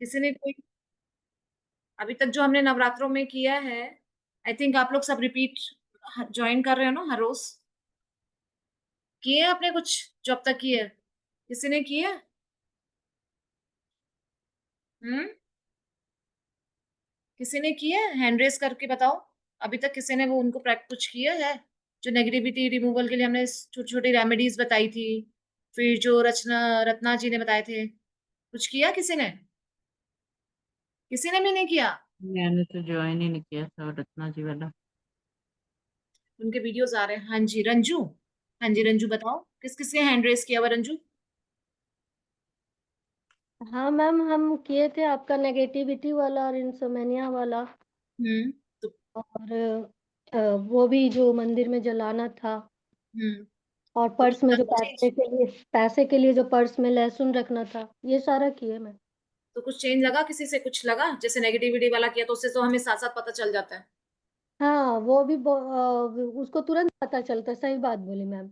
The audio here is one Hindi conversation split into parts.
किसी ने कोई अभी तक जो हमने नवरात्रों में किया है, आई थिंक आप लोग सब रिपीट ज्वाइन कर रहे हो ना हर रोज? किए आपने कुछ जो अब तक किए? किसी ने किए? हम्म। किसी ने किए? हैंड रेस करके बताओ। अभी तक किसी ने वो उनको कुछ किया है? जो नेगेटिविटी रिमूवल के लिए हमने छोटी छोटी रेमेडीज बताई थी, फिर जो रत्ना जी ने बताए थे, कुछ किया किसी ने? किसी ने भी नहीं किया? मैंने तो ज्वाइन ही नहीं किया था रत्ना जी वाला। उनके वीडियोस आ रहे हैं। हाँ जी रंजू। हाँ जी रंजू बताओ, किस किस के हैंड रेस किया हुआ रंजू? हाँ मैम, हम किए थे आपका नेगेटिविटी वाला और इंसोमेनिया वाला। तो और वो भी जो मंदिर में जलाना था। हम्म और तो पर्स कुछ में जो लगा चेंज? पैसे के लिए जो पर्स में लहसुन रखना था, ये सारा किए मैं। तो कुछ चेंज लगा किसी से? कुछ लगा? जैसे नेगेटिविटी वाला किया तो उससे तो हमें साथ साथ पता चल जाता है। हाँ, वो भी उसको तुरंत पता चलता है, सही बात बोली मैम।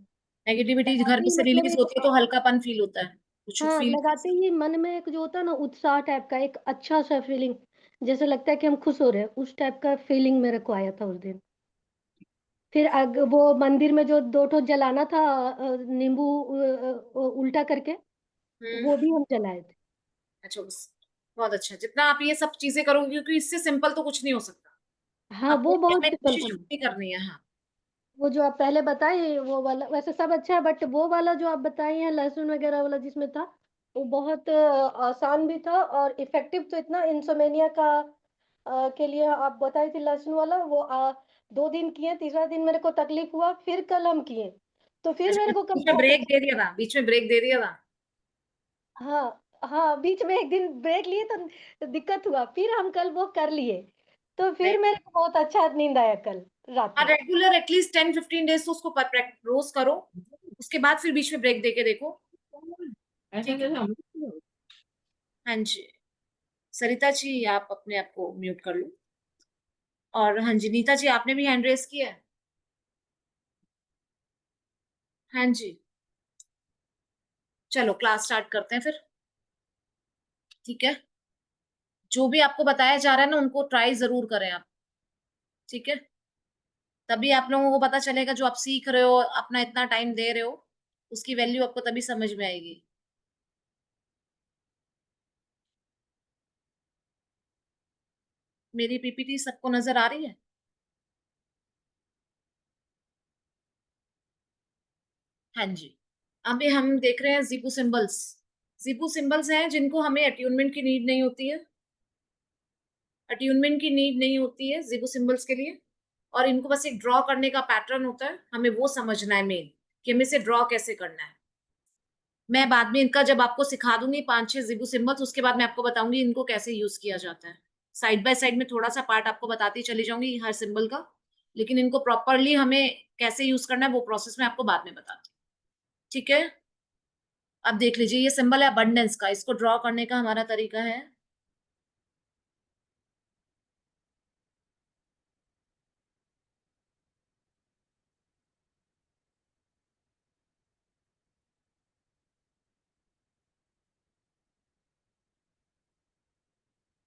नेगेटिविटी घर लगाते पे ही से मतलब रिलीज एक, होती है तो हल्कापन फील होता है, कुछ हाँ, फील। लगाते ही मन में एक जो होता है ना, उत्साह टाइप का, एक अच्छा सा फीलिंग, जैसे लगता है कि हम खुश हो रहे हैं, उस टाइप का फीलिंग मेरे को आया था उस दिन। फिर वो मंदिर में जो दो ठो जलाना था, नींबू उल्टा करके, हम्म। वो भी हम जलाए थे। अच्छा बस, बहुत अच्छा। जितना आप ये सब चीजें करोगे, क्योंकि इससे सिंपल तो कुछ नहीं हो सकता। हाँ, आपको वो बहुत में सिंपल कोशिश था। पूरी करनी है। हाँ। वो जो आप पहले बताए वो वाला वैसे सब अच्छा है, बट वो वाला जो आप बताए हैं लहसुन वगैरह वाला जिसमें था, वो बहुत आसान भी था और इफेक्टिव तो इतना, इंसोमेनिया का के लिए आप बताए थे लहसुन वाला, वो 2 दिन किए, तीसरा दिन मेरे को तकलीफ हुआ, फिर कल हम किए, तो फिर अच्छा, मेरे को कल बीच में बहुत ब्रेक अच्छा। दे दिया था? बीच में ब्रेक दे दिया था? हाँ हाँ, बीच में एक दिन ब्रेक लिए तो दिक्कत हुआ, फिर हम कल वो कर लिए, तो नहीं। फिर मेरे को बहुत अच्छा नींद आया कल रात हाँ, में। रेगुलर एटलीस्ट 10-15 डेज तो उसको रोज करो। उसके बाद फिर बीच में ब्रेक देके देखो। ऐसा ठीक है। कैसे हम लोग? हाँ जी। सरिता जी आप अपने आप को म्यूट कर लो। और हाँ जी नीता जी, आपने भी हैंड रेस किया है? हाँ जी। चलो क्लास स्टार्ट करते हैं फिर। ठीक है। जो भी आपको बताया जा रहा है ना, उनको ट्राई जरूर करें आप। ठीक है। तभी आप लोगों को पता चलेगा, जो आप सीख रहे हो, अपना इतना टाइम दे रहे हो, उसकी वैल्यू आपको तभी समझ में आएगी। मेरी पीपीटी सबको नजर आ रही है? हाँ जी। अभी हम देख रहे हैं जीपू सिंबल्स। जीपू सिंबल्स हैं जिनको हमें अट्यूनमेंट की नीड नहीं होती है। अट्यूनमेंट की नीड नहीं होती है जीपू सिंबल्स के लिए। और इनको बस एक ड्रॉ करने का पैटर्न होता है, हमें वो समझना है मेन, कि हमें इसे ड्रॉ कैसे करना है। मैं बाद में इनका जब आपको सिखा दूंगी 5-6 जीबू सिंबल्स, उसके बाद मैं आपको बताऊंगी इनको कैसे यूज किया जाता है। साइड बाय साइड में थोड़ा सा पार्ट आपको बताती चली जाऊंगी हर सिंबल का। लेकिन इनको प्रॉपरली हमें कैसे यूज करना है वो प्रोसेस मैं आपको बाद में बताती हूँ। ठीक है। अब देख लीजिए, ये सिंबल है अबंडेंस का। इसको ड्रॉ करने का हमारा तरीका है,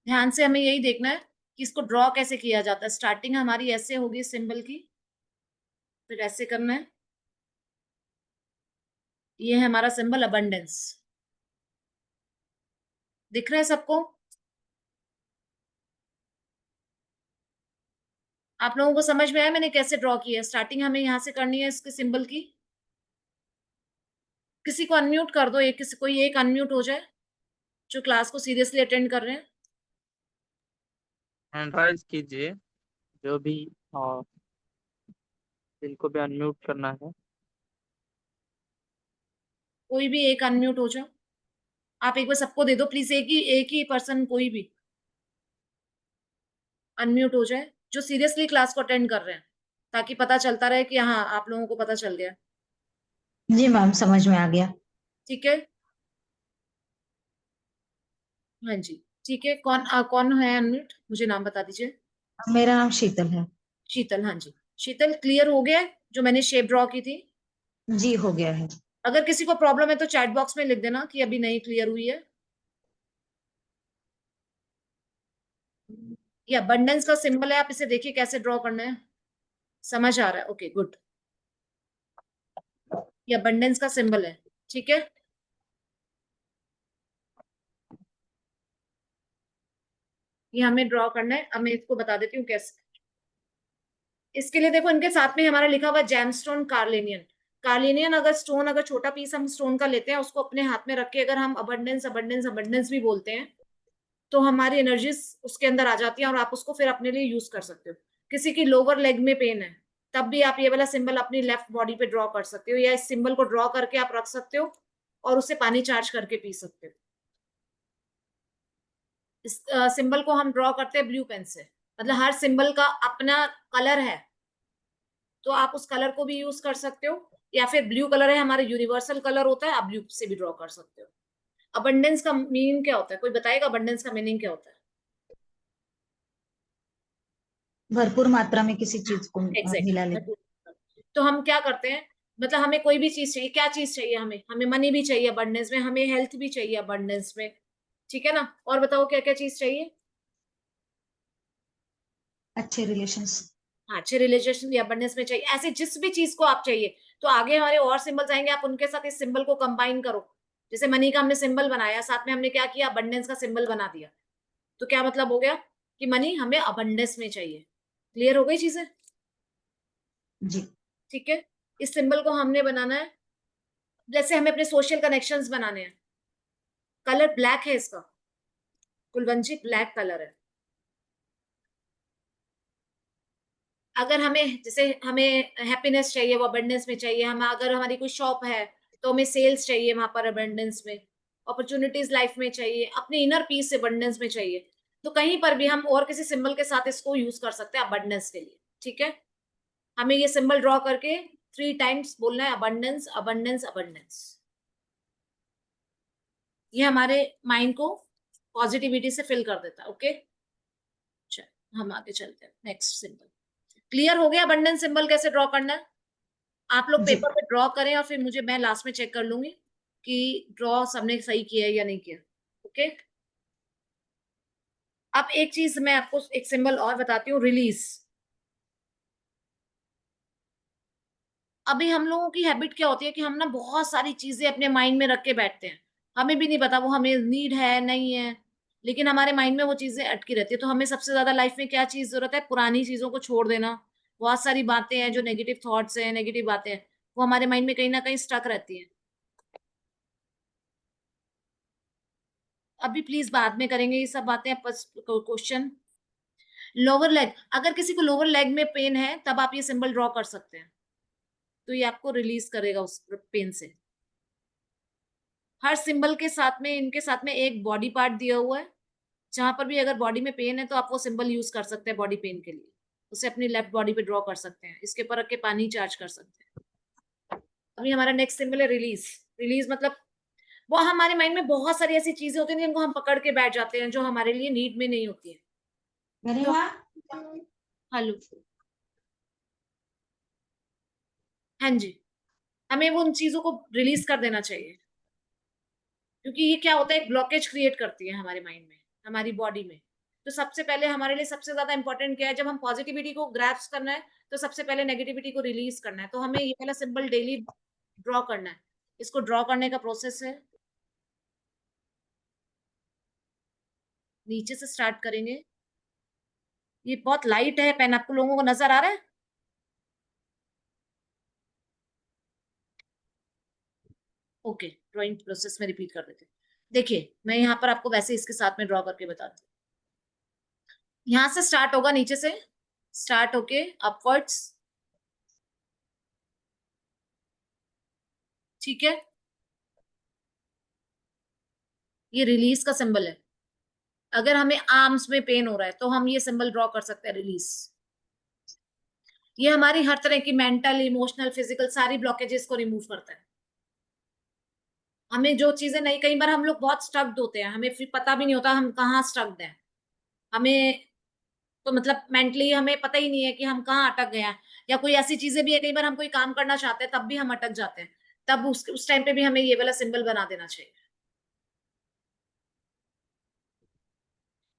ध्यान से हमें यही देखना है कि इसको ड्रॉ कैसे किया जाता है। स्टार्टिंग हमारी ऐसे होगी सिंबल की, फिर ऐसे करना है। ये है हमारा सिंबल अबंडेंस। दिख रहा है सबको? आप लोगों को समझ में आया मैंने कैसे ड्रॉ किया? स्टार्टिंग हमें यहां से करनी है इसके सिंबल की। किसी को अनम्यूट कर दो, एक किसी कोई एक अनम्यूट हो जाए जो क्लास को सीरियसली अटेंड कर रहे हैं। हैंड राइज कीजिए जो भी, और जिनको भी अनम्यूट करना है। कोई भी एक अनम्यूट हो जाओ। आप एक बार सबको दे दो प्लीज, एक ही पर्सन कोई भी अनम्यूट हो जाए जो सीरियसली क्लास को अटेंड कर रहे हैं, ताकि पता चलता रहे कि हाँ आप लोगों को पता चल गया। जी मैम, समझ में आ गया। ठीक है। हाँ जी। ठीक है। कौन है अनम्यूट? मुझे नाम बता दीजिए। मेरा नाम शीतल है। शीतल। हाँ जी। शीतल क्लियर हो गया है जो मैंने शेप ड्रॉ की थी? जी, हो गया है। अगर किसी को प्रॉब्लम है तो चैट बॉक्स में लिख देना कि अभी नहीं क्लियर हुई है। ये अबंडेंस का सिंबल है, आप इसे देखिए कैसे ड्रॉ करना है, समझ आ रहा है? ओके गुड, ये अबंडेंस का सिंबल है, ठीक है। ये हमें ड्रॉ करना है, अब मैं इसको बता देती हूँ कैसे। इसके लिए देखो इनके साथ में हमारा लिखा हुआ जेमस्टोन कार्लेनियन। कार्लेनियन अगर स्टोन, अगर छोटा पीस हम स्टोन का लेते हैं, उसको अपने हाथ में रख के अगर हम अबंडेंस अबंडेंस अबंडेंस भी बोलते हैं, तो हमारी एनर्जीज उसके अंदर आ जाती है और आप उसको फिर अपने लिए यूज कर सकते हो। किसी की लोअर लेग में पेन है, तब भी आप ये वाला सिंबल अपनी लेफ्ट बॉडी पे ड्रॉ कर सकते हो, या इस सिंबल को ड्रॉ करके आप रख सकते हो और उससे पानी चार्ज करके पी सकते हो। इस सिंबल को हम ड्रॉ करते हैं ब्लू पेन से, मतलब हर सिंबल का अपना कलर है, तो आप उस कलर को भी यूज कर सकते हो, या फिर ब्लू कलर है हमारा यूनिवर्सल कलर होता है, आप ब्लू से भी ड्रॉ कर सकते हो। अबंडेंस का मीनिंग क्या होता है, कोई बताएगा अबंडेंस का मीनिंग क्या होता है? भरपूर मात्रा में किसी चीज को मिला ले। एग्जैक्टली। तो हम क्या करते हैं, मतलब हमें कोई भी चीज चाहिए, क्या चीज चाहिए हमें? हमें मनी भी चाहिए अबंडेंस में, हमें हेल्थ भी चाहिए अबंडेंस में, ठीक है ना? और बताओ क्या क्या चीज चाहिए? अच्छे रिलेशंस। हाँ, अच्छे रिलेशन भी अबंडेंस में चाहिए। ऐसे जिस भी चीज को आप चाहिए, तो आगे हमारे और सिंबल्स आएंगे, आप उनके साथ इस सिंबल को कंबाइन करो। जैसे मनी का हमने सिंबल बनाया, साथ में हमने क्या किया, अबंडेंस का सिंबल बना दिया, तो क्या मतलब हो गया कि मनी हमें अबंडेंस में चाहिए। क्लियर हो गई चीजें? जी। ठीक है। इस सिंबल को हमने बनाना है, जैसे हमें अपने सोशल कनेक्शंस बनाने हैं। कलर ब्लैक है इसका, कुलवंशी ब्लैक कलर है। अगर हमें, जैसे हमें हैप्पीनेस चाहिए, वो अबंडेंस में चाहिए। हम अगर हमारी कोई शॉप है, तो हमें सेल्स चाहिए वहां पर अबंडेंस में। अपॉर्चुनिटीज लाइफ में चाहिए, अपने इनर पीस अबंडेंस में चाहिए। तो कहीं पर भी हम और किसी सिंबल के साथ इसको यूज कर सकते हैं अबंडेंस के लिए, ठीक है। हमें ये सिंबल ड्रॉ करके 3 टाइम्स बोलना है, अबंडेंस अबंडेंस अबंडेंस। ये हमारे माइंड को पॉजिटिविटी से फिल कर देता है। ओके, चल हम आगे चलते हैं, नेक्स्ट सिंबल। क्लियर हो गया अबंडेंस सिंबल कैसे ड्रॉ करना है? आप लोग जी। पेपर पे ड्रॉ करें और फिर मुझे, मैं लास्ट में चेक कर लूंगी कि ड्रॉ सबने सही किया है या नहीं किया। ओके, अब एक चीज मैं आपको एक सिंबल और बताती हूँ, रिलीज। अभी हम लोगों की हैबिट क्या होती है कि हम ना बहुत सारी चीजें अपने माइंड में रख के बैठते हैं, हमें भी नहीं पता वो हमें नीड है नहीं है, लेकिन हमारे माइंड में वो चीजें अटकी रहती है। तो हमें सबसे ज्यादा लाइफ में क्या चीज जरूरत है? पुरानी चीजों को छोड़ देना। बहुत सारी बातें हैं जो नेगेटिव थॉट्स हैं, नेगेटिव बातें हैं, वो हमारे माइंड में कहीं ना कहीं स्टक रहती है। अभी प्लीज बाद में करेंगे ये सब बातें। क्वेश्चन, लोअर लेग, अगर किसी को लोअर लेग में पेन है, तब आप ये सिंबल ड्रॉ कर सकते हैं, तो ये आपको रिलीज करेगा उस पेन से। हर सिंबल के साथ में, इनके साथ में एक बॉडी पार्ट दिया हुआ है, जहां पर भी अगर बॉडी में पेन है, तो आप वो सिंबल यूज कर सकते हैं बॉडी पेन के लिए। उसे अपनी लेफ्ट बॉडी पे ड्रॉ कर सकते हैं, इसके ऊपर रख के पानी चार्ज कर सकते हैं। अभी हमारा नेक्स्ट सिंबल है रिलीज। रिलीज मतलब वो हमारे माइंड में बहुत सारी ऐसी चीजें होती हैं जिनको हम पकड़ के बैठ जाते हैं, जो हमारे लिए नीड में नहीं होती है। मेरे तो वहाँ हेलो, हाँ जी, हमें वो उन चीजों को रिलीज कर देना चाहिए, क्योंकि ये क्या होता है, एक ब्लॉकेज क्रिएट करती है हमारे माइंड में, हमारी बॉडी में। तो सबसे पहले हमारे लिए सबसे ज्यादा इंपॉर्टेंट क्या है, जब हम पॉजिटिविटी को ग्रैप्स करना है, तो सबसे पहले नेगेटिविटी को रिलीज करना है। तो हमें ये वाला सिंबल डेली ड्रॉ करना है। इसको ड्रॉ करने का प्रोसेस है, नीचे से स्टार्ट करेंगे। ये बहुत लाइट है पेन, आपको लोगों को नजर आ रहा है? ओके, ड्रॉइंग प्रोसेस में रिपीट कर देते हैं। देखिए मैं यहाँ पर आपको वैसे इसके साथ में ड्रॉ करके बताती हूँ। यहाँ से स्टार्ट होगा, नीचे से स्टार्ट होके अपवर्ड्स, ठीक है। ये रिलीज का सिंबल है। अगर हमें आर्म्स में पेन हो रहा है, तो हम ये सिंबल ड्रॉ कर सकते हैं, रिलीज। ये हमारी हर तरह की मेंटल, इमोशनल, फिजिकल सारी ब्लॉकेजेस को रिमूव करता है। हमें जो चीजें नहीं, कई बार हम लोग बहुत स्टक्ड होते हैं, हमें फिर पता भी नहीं होता हम कहाँ स्टक्ड हैं। हमें तो मतलब मेंटली हमें पता ही नहीं है कि हम कहाँ अटक गए हैं। या कोई ऐसी चीजें भी है, कई बार हम कोई काम करना चाहते हैं, तब भी हम अटक जाते हैं। तब उस टाइम पे भी हमें ये वाला सिंबल बना देना चाहिए।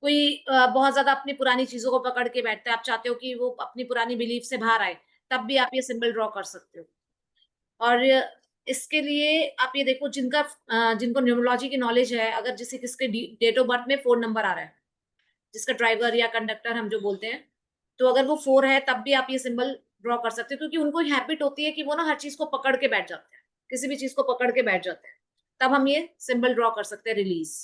कोई बहुत ज्यादा अपनी पुरानी चीजों को पकड़ के बैठता है, आप चाहते हो कि वो अपनी पुरानी बिलीफ से बाहर आए, तब भी आप ये सिंबल ड्रॉ कर सकते हो। और इसके लिए आप ये देखो, जिनको न्यूमरोलॉजी की नॉलेज है, अगर जैसे किसके डेट ऑफ बर्थ में 4 नंबर आ रहा है, जिसका ड्राइवर या कंडक्टर हम जो बोलते हैं, तो अगर वो 4 है तब भी आप ये सिंबल ड्रॉ कर सकते हो, क्योंकि उनको हैबिट होती है कि वो ना हर चीज को पकड़ के बैठ जाते हैं, किसी भी चीज को पकड़ के बैठ जाते हैं, तब हम ये सिंबल ड्रॉ कर सकते हैं, रिलीज।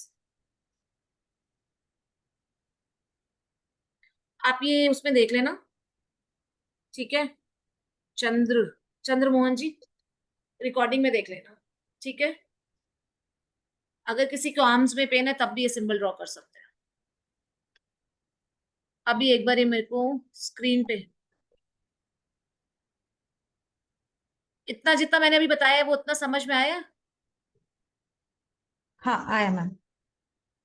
आप ये उसमें देख लेना, ठीक है? चंद्रमोहन जी, रिकॉर्डिंग में देख लेना, ठीक है? अगर किसी को आर्म्स में पेन है तब भी ये सिंबल ड्रॉ कर सकते हैं। अभी एक बार ये मेरे को स्क्रीन पे इतना जितना मैंने अभी बताया है वो उतना समझ में आया? हाँ आया मैम।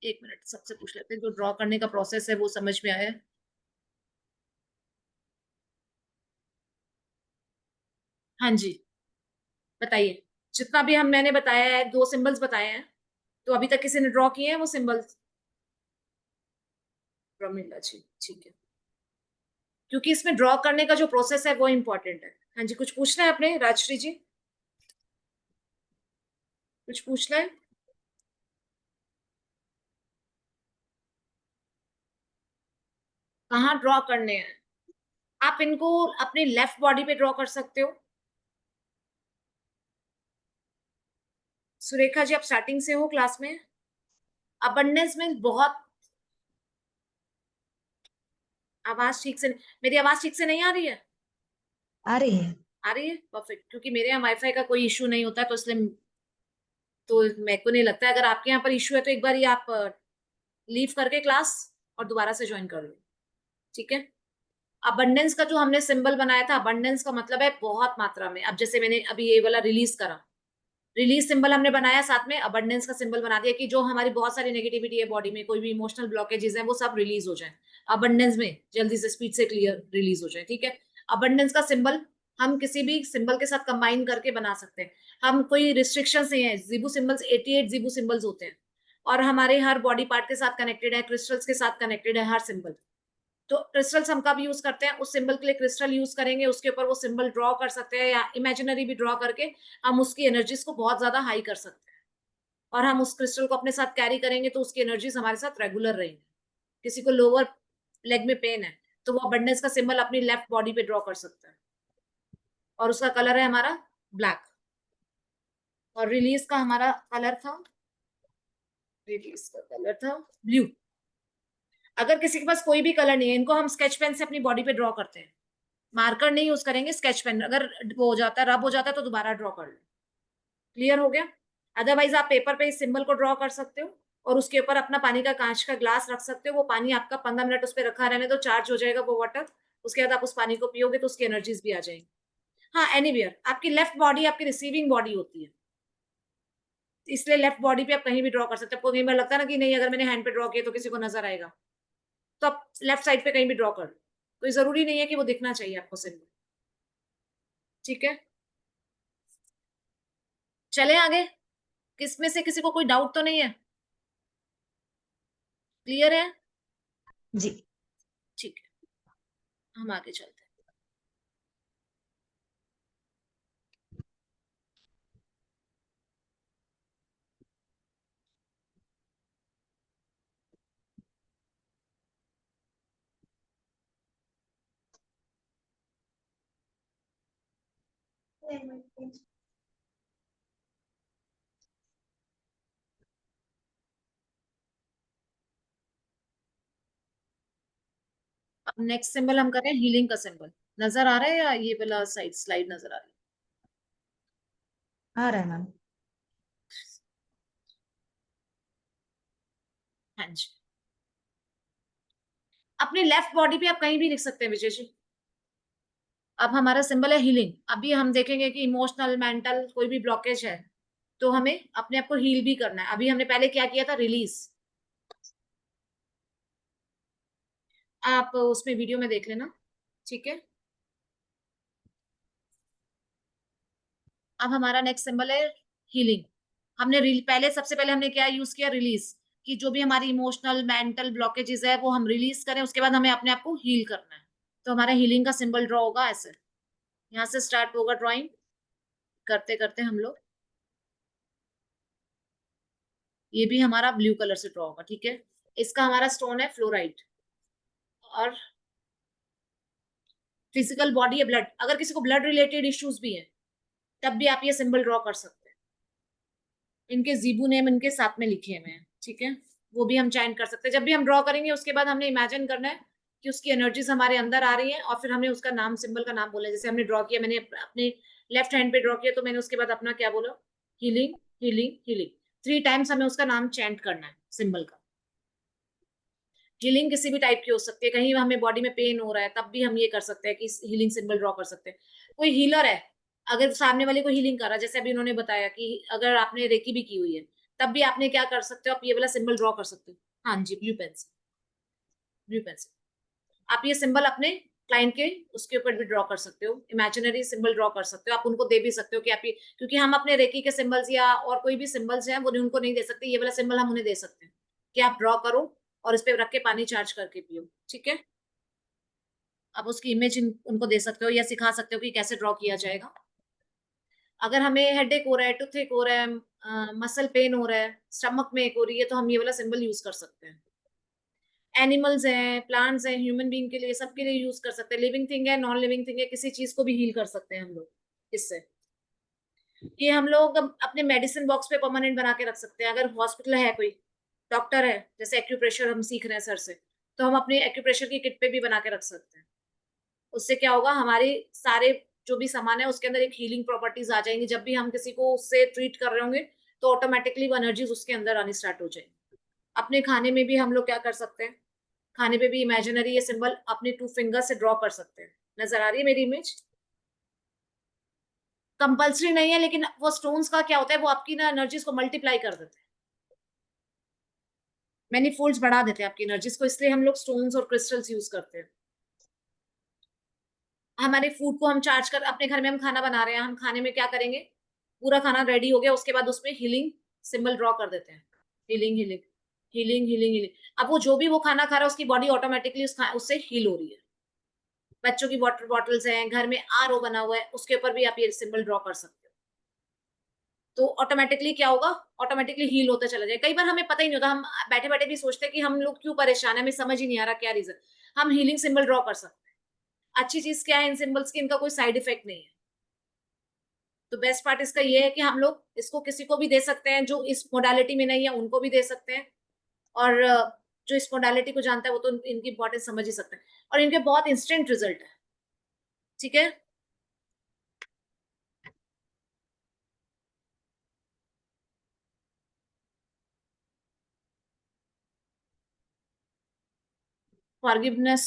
एक मिनट, सबसे पूछ लेते हैं जो ड्रॉ करने का प्रोसेस है वो समझ में आया? हाँ जी, बताइए। जितना भी मैंने बताया है, 2 सिंबल्स बताए हैं, तो अभी तक किसी ने ड्रॉ किए हैं वो सिंबल्स? प्रमिला जी, ठीक है, क्योंकि इसमें ड्रॉ करने का जो प्रोसेस है वो इम्पोर्टेंट है। हाँ जी, कुछ पूछना है आपने राजश्री जी? कुछ पूछना है? कहाँ ड्रॉ करने हैं? आप इनको अपने लेफ्ट बॉडी पे ड्रॉ कर सकते हो। सुरेखा जी, आप स्टार्टिंग से हो क्लास में? अबंडेंस में बहुत आवाज ठीक से, मेरी आवाज ठीक से नहीं आ रही है? आ रही है। आ रही है, परफेक्ट, क्योंकि मेरे यहाँ वाईफाई का कोई इशू नहीं होता है, तो इसलिए तो मेरे को नहीं लगता है। अगर आपके यहाँ पर इशू है तो एक बार ये आप लीव करके क्लास और दोबारा से ज्वाइन कर लो, ठीक है? अबंडेंस का जो हमने सिंबल बनाया था, अबंडेंस का मतलब है बहुत मात्रा में। अब जैसे मैंने अभी ये वाला रिलीज करा, रिलीज सिंबल हमने बनाया, साथ में अबंडेंस का सिंबल बना दिया कि जो हमारी बहुत सारी नेगेटिविटी है बॉडी में, कोई भी इमोशनल ब्लॉकेजेस हैं, वो सब रिलीज हो जाए अबंडेंस में, जल्दी से स्पीड से क्लियर रिलीज हो जाए, ठीक है? अबंडेंस का सिंबल हम किसी भी सिंबल के साथ कंबाइन करके बना सकते हैं। हम कोई रिस्ट्रिक्शंस नहीं है, जीबू सिंबल्स 88 जीबू सिंबल्स होते हैं, और हमारे हर बॉडी पार्ट के साथ कनेक्टेड है, क्रिस्टल्स के साथ कनेक्टेड है हर सिंबल। तो क्रिस्टल्स हम कब यूज करते हैं? उस सिंबल के लिए क्रिस्टल यूज करेंगे, उसके ऊपर वो सिंबल ड्रॉ कर सकते हैं, या इमेजिनरी भी ड्रॉ करके हम उसकी एनर्जीज को बहुत ज्यादा हाई कर सकते हैं, और हम उस क्रिस्टल को अपने साथ कैरी करेंगे तो उसकी एनर्जीज हमारे साथ रेगुलर रहेंगी। किसी को लोअर लेग में पेन है तो वो अबंडेंस का सिंबल अपनी लेफ्ट बॉडी पे ड्रॉ कर सकता है, और उसका कलर है हमारा ब्लैक, और रिलीज का हमारा कलर था, रिलीज का कलर था ब्लू। अगर किसी के पास कोई भी कलर नहीं है, इनको हम स्केच पेन से अपनी बॉडी पे ड्रॉ करते हैं, मार्कर नहीं यूज करेंगे, स्केच पेन। अगर वो हो जाता है, रब हो जाता है, तो दोबारा ड्रॉ कर लो। क्लियर हो गया? अदरवाइज आप पेपर पे इस सिंबल को ड्रॉ कर सकते हो, और उसके ऊपर अपना पानी का कांच का ग्लास रख सकते हो। वो पानी आपका 15 मिनट उस पर रखा रहने दो, चार्ज हो जाएगा वो वाटर। उसके बाद आप उस पानी को पियोगे तो उसकी एनर्जीज भी आ जाएंगी। हाँ, एनीवेयर आपकी लेफ्ट बॉडी आपकी रिसीविंग बॉडी होती है, इसलिए लेफ्ट बॉडी पे आप कहीं भी ड्रॉ कर सकते हो। आपको कई बार लगता है ना कि नहीं, अगर मैंने हैंड पे ड्रॉ किया तो किसी को नजर आएगा, तो आप लेफ्ट साइड पे कहीं भी ड्रॉ कर लो, कोई जरूरी नहीं है कि वो दिखना चाहिए आपको सिंबल, ठीक है? चले आगे। किसमें से किसी को कोई डाउट तो नहीं है? क्लियर है? जी। ठीक है, हम आगे चलते हैं। अब नेक्स्ट सिंबल हम करें हीलिंग का सिंबल। नजर आ रहा है या ये वाला साइड स्लाइड नजर आ रही आ रहा है मैम। है? हाँ जी, अपने लेफ्ट बॉडी पे आप कहीं भी लिख सकते हैं विजय जी। अब हमारा सिंबल है हीलिंग। अभी हम देखेंगे कि इमोशनल मेंटल कोई भी ब्लॉकेज है तो हमें अपने आप को हील भी करना है। अभी हमने पहले क्या किया था, रिलीज। आप उसमें वीडियो में देख लेना, ठीक है? अब हमारा नेक्स्ट सिंबल है हीलिंग। हमने पहले सबसे पहले हमने क्या यूज किया, रिलीज। कि जो भी हमारी इमोशनल मेंटल ब्लॉकेजेस है वो हम रिलीज करें, उसके बाद हमें अपने आप को हील करना है। तो हमारा हीलिंग का सिंबल ड्रॉ होगा ऐसे, यहाँ से स्टार्ट होगा ड्राइंग करते करते हम लोग, ये भी हमारा ब्लू कलर से ड्रॉ होगा, ठीक है। इसका हमारा स्टोन है फ्लोराइड। और फिजिकल बॉडी है ब्लड, अगर किसी को ब्लड रिलेटेड इश्यूज भी है तब भी आप ये सिंबल ड्रॉ कर सकते हैं। इनके जीबू नेम इनके साथ में लिखे हुए हैं, ठीक है, वो भी हम चैंट कर सकते हैं। जब भी हम ड्रॉ करेंगे उसके बाद हमने इमेजिन करना है कि उसकी एनर्जीज हमारे अंदर आ रही है, और फिर हमने उसका नाम, सिंबल का नाम बोला। जैसे हमने ड्रॉ किया, मैंने अपने लेफ्ट हैंड पे ड्रॉ किया, तो मैंने उसके बाद अपना क्या बोला, हीलिंग हीलिंग हीलिंग। 3 टाइम्स हमें उसका नाम चैंट करना है सिंबल का। हीलिंग किसी भी टाइप की हो सकती है, कहीं हमें बॉडी में पेन हो रहा है तब भी हम ये कर सकते हैं कि हीलिंग सिंबल ड्रॉ कर सकते हैं। कोई हीलर है, अगर सामने वाले को हीलिंग कर रहा है, जैसे अभी उन्होंने बताया कि अगर आपने रेकी भी की हुई है तब भी आपने क्या कर सकते हो, आप ये वाला सिंबल ड्रॉ कर सकते हो। हाँ जी, ब्लू पेंसिल, ब्लू पेंसिल। आप ये सिंबल अपने क्लाइंट के उसके ऊपर भी ड्रॉ कर सकते हो, इमेजिनरी सिंबल ड्रॉ कर सकते हो, आप उनको दे भी सकते हो कि आप ये, क्योंकि हम अपने रेकी के सिंबल्स या और कोई भी सिंबल्स हैं वो उनको नहीं दे सकते, ये वाला सिंबल हम उन्हें दे सकते हैं कि आप ड्रॉ करो और इस पे रख के पानी चार्ज करके पियो, ठीक है। आप उसकी इमेज उनको दे सकते हो या सिखा सकते हो कि कैसे ड्रॉ किया जाएगा। अगर हमें हेडेक हो रहा है, टूथेक हो रहा है, मसल पेन हो रहा है, स्टमक में एक हो रही है, तो हम ये वाला सिंबल यूज कर सकते हैं। एनिमल्स हैं, प्लांट्स हैं, ह्यूमन बीइंग के लिए, सबके लिए यूज कर सकते हैं। लिविंग थिंग है, नॉन लिविंग थिंग है, किसी चीज को भी हील कर सकते हैं हम लोग इससे। ये हम लोग अपने मेडिसिन बॉक्स पे परमानेंट बना के रख सकते हैं। अगर हॉस्पिटल है, कोई डॉक्टर है, जैसे एक्यूप्रेशर हम सीख रहे हैं सर से, तो हम अपने एक्यूप्रेशर की किट पे भी बना के रख सकते हैं। उससे क्या होगा, हमारे सारे जो भी सामान है उसके अंदर एक हीलिंग प्रॉपर्टीज आ जाएंगी। जब भी हम किसी को उससे ट्रीट कर रहे होंगे तो ऑटोमेटिकली वो एनर्जीज उसके अंदर आनी स्टार्ट हो जाएंगी। अपने खाने में भी हम लोग क्या कर सकते हैं, खाने पे भी इमेजिनरी ये सिंबल अपने 2 फिंगर से ड्रॉ कर सकते हैं। नजर आ रही है मेरी इमेज? कंपल्सरी नहीं है, लेकिन वो स्टोन्स का क्या होता है, वो आपकी ना एनर्जीज को मल्टीप्लाई कर देते हैं, मैनी फोल्ड्स बढ़ा देते हैं आपकी एनर्जीज को, इसलिए हम लोग स्टोन्स और क्रिस्टल्स यूज करते हैं। हमारे फूड को हम चार्ज कर, अपने घर में हम खाना बना रहे हैं, हम खाने में क्या करेंगे, पूरा खाना रेडी हो गया, उसके बाद उसमें हीलिंग सिंबल ड्रॉ कर देते हैं, healing healing healing healing healing. अब वो जो भी वो खाना खा रहा है उसकी बॉडी ऑटोमेटिकली उससे हील हो रही है। बच्चों की वाटर बॉटल्स हैं, घर में आरओ बना हुआ है, उसके ऊपर भी आप ये सिंबल ड्रॉ कर सकते हो, तो ऑटोमेटिकली क्या होगा, ऑटोमेटिकली हील होता चला जाए। कई बार हमें पता ही नहीं होता, हम बैठे बैठे भी सोचते हैं कि हम लोग क्यों परेशान है, हमें समझ ही नहीं आ रहा क्या रीजन। हम हीलिंग सिंबल ड्रॉ कर सकते हैं। अच्छी चीज क्या है इन सिंबल्स की, इनका कोई साइड इफेक्ट नहीं है। तो बेस्ट पार्ट इसका ये है कि हम लोग इसको किसी को भी दे सकते हैं, जो इस मोडालिटी में नहीं है उनको भी दे सकते हैं, और जो इस मोडालिटी को जानता है वो तो इनकी इंपॉर्टेंस समझ ही सकता है, और इनके बहुत इंस्टेंट रिजल्ट है, ठीक है। फॉरगिवनेस,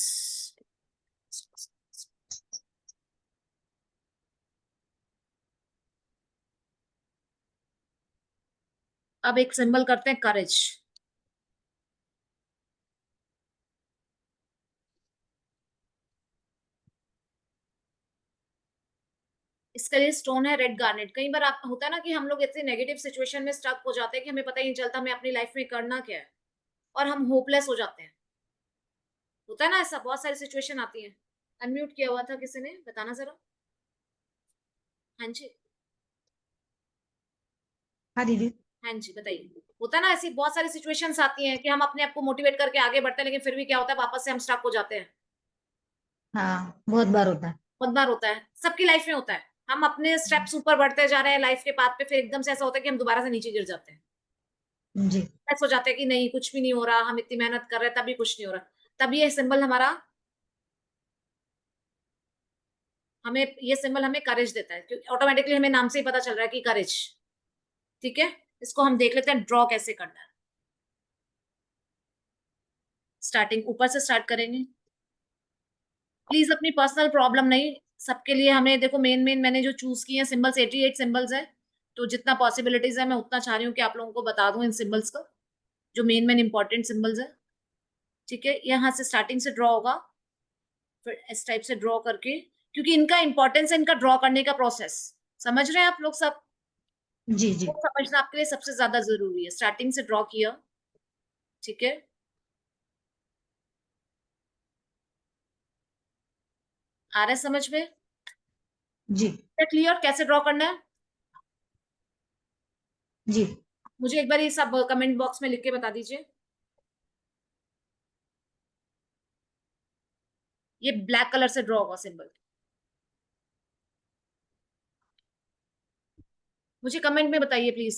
अब एक सिंबल करते हैं करेज। इसका ये स्टोन है रेड गार्नेट। कई बार आप होता है ना कि हम लोग इतने नेगेटिव सिचुएशन में स्टक हो जाते हैं कि हमें पता ही नहीं चलता हमें अपनी लाइफ में करना क्या है, और हम होपलेस हो जाते हैं। होता है ना ऐसा, बहुत सारी सिचुएशन आती है। अनम्यूट किया हुआ था किसी ने, बताना जरा। हाँ जी, हाँ दीदी। हाँ जी बताइए। होता है ना, ऐसी बहुत सारी सिचुएशंस आती हैं कि हम अपने आप को मोटिवेट करके आगे बढ़ते हैं, लेकिन फिर भी क्या होता है, वापस से हम स्टक हो जाते हैं। हाँ, बहुत बार होता है। बहुत बार होता है, सबकी लाइफ में होता है। हम अपने स्टेप्स ऊपर बढ़ते जा रहे हैं लाइफ के पाथ पे, फिर एकदम से ऐसा होता है कि हम दोबारा से नीचे गिर जाते हैं। जी। ऐसा हो जाता है कि नहीं कुछ भी नहीं हो रहा, हम इतनी मेहनत कर रहे हैं तभी कुछ नहीं हो रहा। तब ये सिंबल हमारा, हमें ये सिंबल हमें करेज देता है, क्योंकि ऑटोमेटिकली हमें नाम से ही पता चल रहा है कि करेज, ठीक है। इसको हम देख लेते हैं ड्रॉ कैसे करना है। स्टार्टिंग ऊपर से स्टार्ट करेंगे। प्लीज अपनी पर्सनल प्रॉब्लम नहीं, सबके लिए हमें देखो, मेन मेन मैंने जो चूज किए हैं सिंबल्स 88 सिंबल्स है, तो जितना पॉसिबिलिटीज है मैं उतना चाह रही हूँ कि आप लोगों को बता दूं इन सिंबल्स का, जो मेन मेन इंपॉर्टेंट सिंबल्स है, ठीक है। यहाँ से स्टार्टिंग से ड्रॉ होगा, फिर इस टाइप से ड्रॉ करके, क्योंकि इनका इंपॉर्टेंस है, इनका ड्रॉ करने का प्रोसेस समझ रहे हैं आप लोग सब, जी जी। वो समझना आपके लिए सबसे ज्यादा जरूरी है। स्टार्टिंग से ड्रॉ किया, ठीक है, आ रहा है समझ में? जी क्लियर कैसे ड्रॉ करना है? जी मुझे एक बार ये सब कमेंट बॉक्स में लिख के बता दीजिए। ये ब्लैक कलर से ड्रॉ होगा सिंबल। मुझे कमेंट में बताइए प्लीज।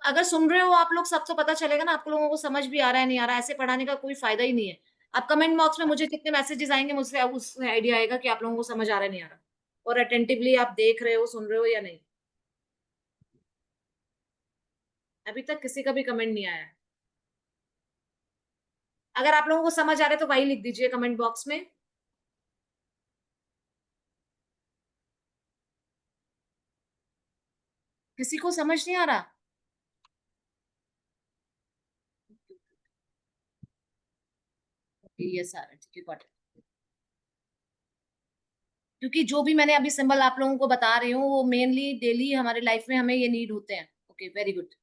अगर सुन रहे हो आप लोग सब तो पता चलेगा ना आप लोगों को समझ भी आ रहा है नहीं आ रहा है। ऐसे पढ़ाने का कोई फायदा ही नहीं है। अब कमेंट बॉक्स में मुझे जितने मैसेजेस आएंगे मुझसे अब उससे आइडिया आएगा कि आप लोगों को समझ आ रहा है नहीं आ रहा, और अटेंटिवली आप देख रहे हो सुन रहे हो या नहीं। अभी तक किसी का भी कमेंट नहीं आया है। अगर आप लोगों को समझ आ रहा है तो वही लिख दीजिए कमेंट बॉक्स में। किसी को समझ नहीं आ रहा? ये सारा ठीक है, got it। क्योंकि जो भी मैंने अभी सिंबल आप लोगों को बता रही हूँ वो मेनली डेली हमारे लाइफ में हमें ये नीड होते हैं। Okay, very good.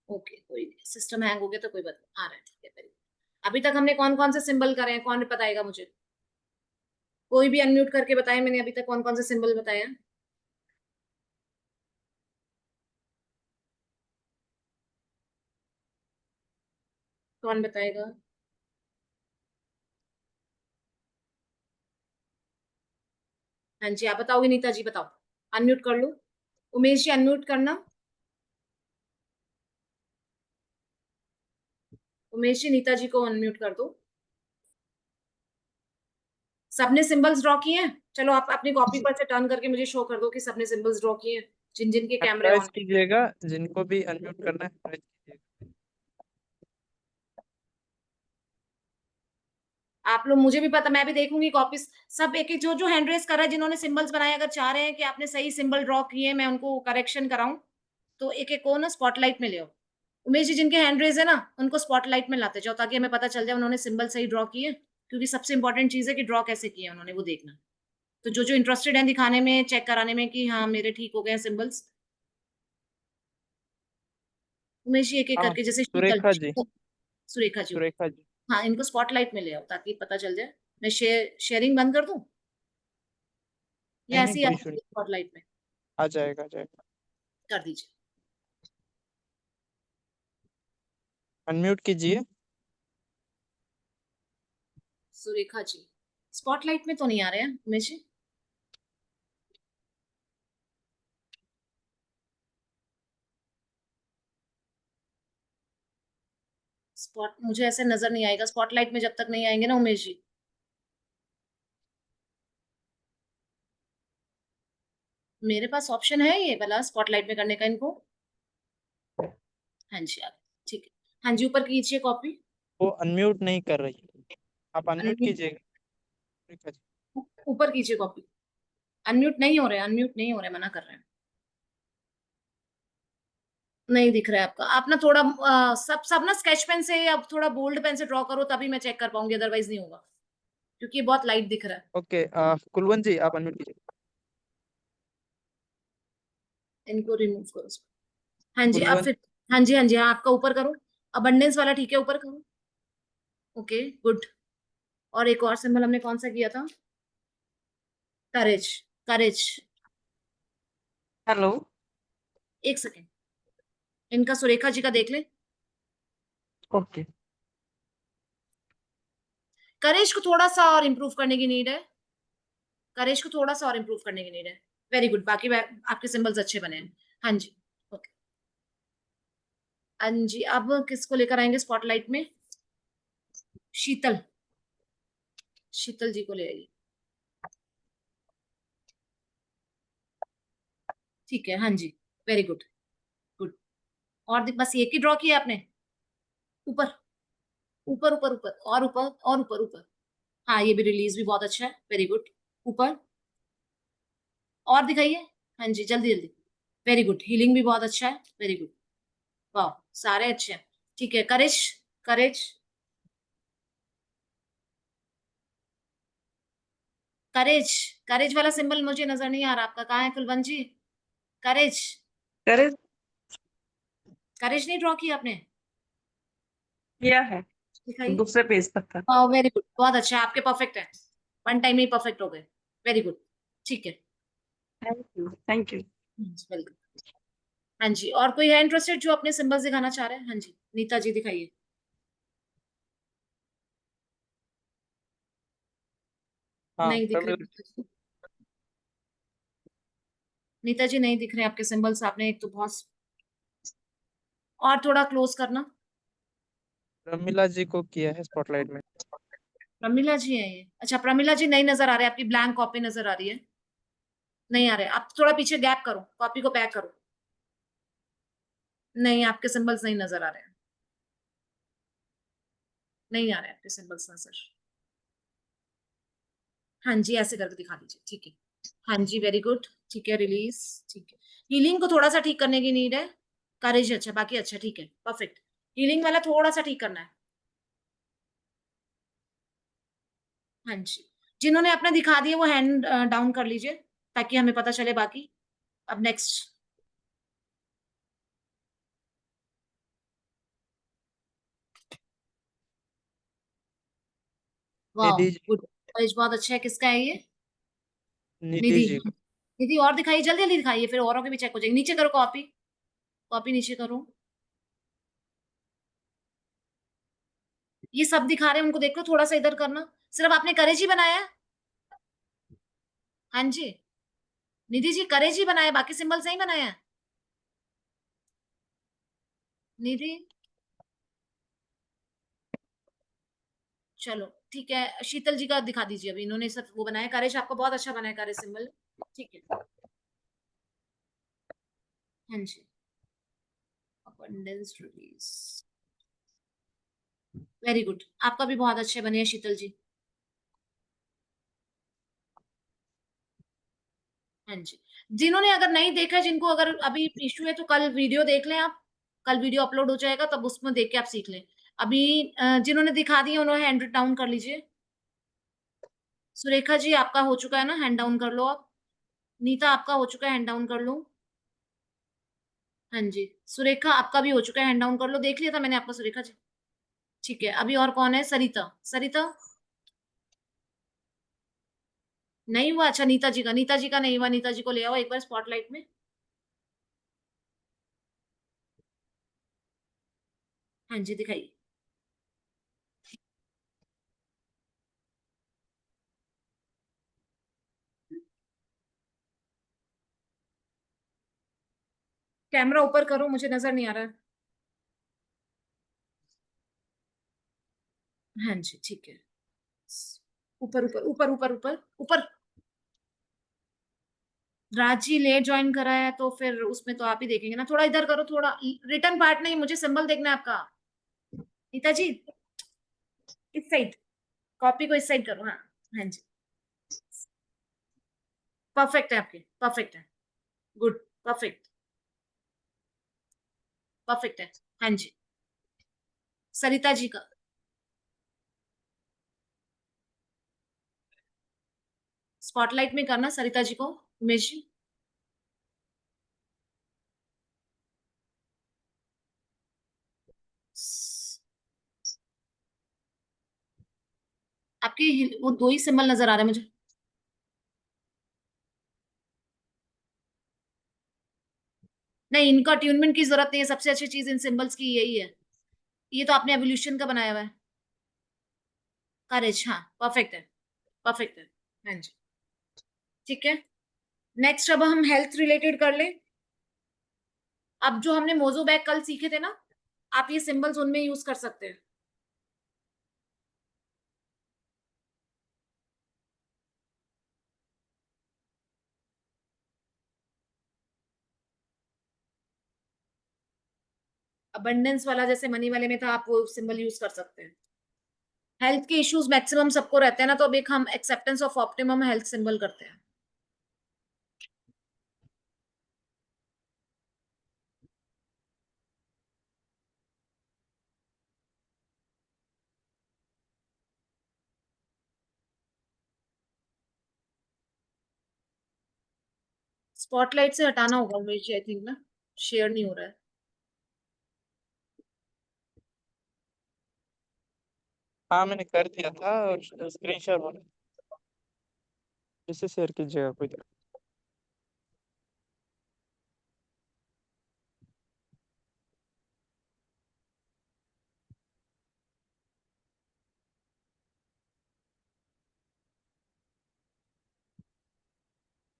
ओके, कोई सिस्टम हैंग हो गया तो कोई बात नहीं, आ रहा है ठीक है, वेरी गुड। अभी तक हमने कौन कौन से सिंबल करे हैं, कौन बताएगा मुझे? कोई भी अनम्यूट करके बताए मैंने अभी तक कौन कौन से सिंबल बताए हैं। कौन बताएगा? हाँ जी, आप बताओगे? नीता जी बताओ, अनम्यूट कर लो। उमेश जी अनम्यूट करना। उमेश जी नीता जी को अनम्यूट कर दो। सबने सिंबल्स ड्रॉ किए हैं? चलो आप अपनी कॉपी पर से टर्न करके मुझे शो कर दो कि सबने सिंबल्स ड्रॉ किए हैं, जिन जिन के कैमरे प्राइस ऑन। कीजिएगा, जिनको भी अनम्यूट करना है प्राइस कीजिएगा। आप लोग, मुझे भी पता, मैं भी देखूंगी कॉपीज। सब एक एक जो जो हैंड रेस कर रहा है जिन्होंने सिंबल्स बनाए, अगर चाह रहे हैं कि आपने सही सिंबल ड्रॉ किए मैं उनको करेक्शन कराऊं तो एक एक को ना स्पॉटलाइट में ले आओ। उमेश जी जिनके हैंड रेस है ना उनको स्पॉटलाइट में लाते जाओ ताकि हमें पता चल जाए उन्होंने सिंबल सही ड्रॉ किए, क्योंकि सबसे इंपॉर्टेंट चीज है कि ड्रॉ कैसे किए उन्होंने वो देखना। तो जो जो इंटरेस्टेड है दिखाने में, चेक कराने में कि हाँ मेरे ठीक हो गए सिंबल्स, उमेश जी एक एक हाँ, करके, जैसे शीतल, सुरेखा जी। सुरेखा जी, सुरेखा जी। हाँ इनको स्पॉटलाइट में ले आओ ताकि पता चल जाए। मैं शेयरिंग बंद कर दूं या नहीं नहीं, ऐसे ही कोई आप इशू नहीं। स्पॉटलाइट में आ जाएगा, आ जाएगा। कर दीजिए। अनम्यूट कीजिए। सुरेखा जी स्पॉटलाइट में तो नहीं आ रहे हैं उमेश जी। स्पॉट मुझे ऐसे नजर नहीं आएगा स्पॉटलाइट में जब तक नहीं आएंगे ना उमेश जी। मेरे पास ऑप्शन है ये वाला स्पॉटलाइट में करने का इनको। हाँ जी, आप ठीक है। हाँ जी, ऊपर कीजिए कॉपी। वो अनम्यूट नहीं कर रही है, आप अनम्यूट कीजिएगा सुरेखा जी। ऊपर कीजिए कॉपी। अनम्यूट नहीं हो रहे, अनम्यूट नहीं हो रहे, मना कर रहे हैं। नहीं दिख रहा है आपका। आप ना थोड़ा सब सब ना स्केच पेन से या थोड़ा बोल्ड पेन से ड्रॉ करो तभी मैं चेक कर पाऊंगी, अदरवाइज नहीं होगा क्योंकि ये बहुत लाइट दिख रहा है। ओके, कुलवंत जी आप अनम्यूट कीजिए। इनको रिमूव करो। हाँ जी, अब कुलवंत। फिर हाँ जी हाँ जी, हाँ आपका ऊपर करो। अबंडेंस वाला ठीक है, ऊपर करो। Okay, good. और एक और सिंबल हमने कौन सा किया था? करेज। करेज। हेलो। एक सेकेंड, इनका सुरेखा जी का देख ले। ओके। करेज को थोड़ा सा और इम्प्रूव करने की नीड है। करेज को थोड़ा सा और इम्प्रूव करने की नीड है। वेरी गुड, बाकी आपके सिंबल्स अच्छे बने हैं। हाँ जी, ओके। हाँ जी, अब किसको लेकर आएंगे स्पॉटलाइट में? शीतल। शीतल जी को ले आइए। ठीक है, हाँ जी, वेरी गुड। गुड। और बस एक ही ड्रॉ किया आपने? ऊपर ऊपर ऊपर ऊपर और ऊपर और ऊपर ऊपर। हाँ, ये भी रिलीज भी बहुत अच्छा है, वेरी गुड। ऊपर और दिखाइए। हाँ जी, जल्दी जल्दी। वेरी गुड, हीलिंग भी बहुत अच्छा है, वेरी गुड। वाह, सारे अच्छे हैं। ठीक है, करेज। करेज। करेज। करेज वाला सिंबल मुझे नजर नहीं आ रहा आपका, कहाँ है कुलवंत जी? करेज, करेज करेज नहीं ड्रॉ किया आपने? किया है, दिखाइए। दूसरे पेज पर था। वेरी गुड, बहुत अच्छा है, आपके परफेक्ट है, वन टाइम में ही परफेक्ट हो गए, वेरी गुड, ठीक है, thank you, thank you. Welcome. हाँ जी, और कोई है इंटरेस्टेड जो अपने सिंबल्स दिखाना चाह रहे हैं? हाँ जी, नीता जी दिखाइए। हाँ नहीं दिख प्रमिला रहे नीता जी, नहीं दिख रहे आपके सिंबल्स, आपने एक तो बहुत, और थोड़ा क्लोज करना। प्रमिला जी को किया है स्पॉटलाइट में। प्रमिला जी है ये, अच्छा प्रमिला जी नहीं नजर आ रहे, आपकी ब्लैंक कॉपी नजर आ रही है, नहीं आ रहे, आप थोड़ा पीछे गैप करो, कॉपी को पैक करो, नहीं आपके सिंबल्स नहीं नजर आ रहे हैं, नहीं आ रहे आपके सिंबल्स नजर। हाँ जी, ऐसे करके दिखा दीजिए, ठीक है, हाँ जी वेरी गुड, ठीक है, रिलीज, ठीक है, हीलिंग को थोड़ा सा ठीक करने की नीड है, करेज अच्छा, बाकी अच्छा, ठीक है, परफेक्ट, हीलिंग वाला थोड़ा सा ठीक करना है। हाँ जी, जिन्होंने अपने दिखा दिए वो हैंड डाउन कर लीजिए ताकि हमें पता चले बाकी। अब नेक्स्ट, वाह निधि जी, गुड, करेज बहुत अच्छा है, किसका है ये? निधि निधि, जी का। निधि और दिखाइए, जल्दी जल्दी दिखाइए, फिर औरों के भी चेक हो जाएंगे, नीचे करो कॉपी, कॉपी नीचे करो, ये सब दिखा रहे हैं उनको देखो, थोड़ा सा इधर करना, सिर्फ आपने करेज ही बनाया है? हाँ जी, निधि जी करेज ही बनाया, बाकी सिंबल सही बनाया है? निधि, चलो ठीक है, शीतल जी का दिखा दीजिए, अभी इन्होंने सब वो बनाया, करेज आपका बहुत अच्छा बनाया, करेज सिंबल, ठीक है, हाँ जी, abundance release, वेरी गुड, आपका भी बहुत अच्छे बने हैं शीतल जी, हाँ जी, जिन्होंने अगर नहीं देखा, जिनको अगर अभी इश्यू है तो कल वीडियो देख लें आप, कल वीडियो अपलोड हो जाएगा, तब उसमें देख के आप सीख लें। अभी जिन्होंने दिखा दिया उन्होंने हैंड डाउन कर लीजिए, सुरेखा जी आपका हो चुका है ना, हैंड डाउन कर लो आप, नीता आपका हो चुका है, हैंड डाउन कर लो, हाँ जी, सुरेखा आपका भी हो चुका है, हैंड डाउन कर लो, देख लिया था मैंने आपका सुरेखा जी, ठीक है, अभी और कौन है? सरिता, सरिता नहीं हुआ, अच्छा नीता जी का, नीता जी का नहीं हुआ, नीता जी को ले आओ एक बार स्पॉटलाइट में, हाँ जी दिखाइए, कैमरा ऊपर करो, मुझे नजर नहीं आ रहा है, हाँ जी ठीक है, ऊपर ऊपर ऊपर ऊपर ऊपर ऊपर, राजी लेट ज्वाइन करा है तो फिर उसमें तो आप ही देखेंगे ना, थोड़ा इधर करो, थोड़ा रिटर्न पार्ट नहीं, मुझे सिंबल देखना है आपका, नीता जी इस साइड, कॉपी को इस साइड करो, हाँ, हाँ जी, परफेक्ट है आपके, परफेक्ट है, गुड, परफेक्ट, परफेक्ट है, हाँ जी, सरिता जी का, स्पॉटलाइट में करना सरिता जी को, उमेश जी, आपके वो दो ही सिंबल नजर आ रहे हैं मुझे, नहीं इनका ट्यूनमेंट की जरूरत नहीं है, सबसे अच्छी चीज इन सिंबल्स की यही है, ये तो आपने एवोल्यूशन का बनाया हुआ है, करेज, हाँ परफेक्ट है, परफेक्ट है, हाँ जी, ठीक है, नेक्स्ट अब हम हेल्थ रिलेटेड कर ले, अब जो हमने मोजो बैग कल सीखे थे ना, आप ये सिंबल्स उनमें यूज कर सकते हैं, अबंडेंस वाला जैसे मनी वाले में था, आप वो सिंबल यूज कर सकते हैं, हेल्थ के इश्यूज मैक्सिमम सबको रहते हैं ना, तो अब एक हम acceptance of optimum health symbol करते हैं, स्पॉटलाइट से हटाना होगा मुझे, आई थिंक ना, शेयर नहीं हो रहा है। हाँ मैंने कर दिया था और स्क्रीन शेयर हो रहा है, इसे शेयर कीजिएगा कोई दिक्कत।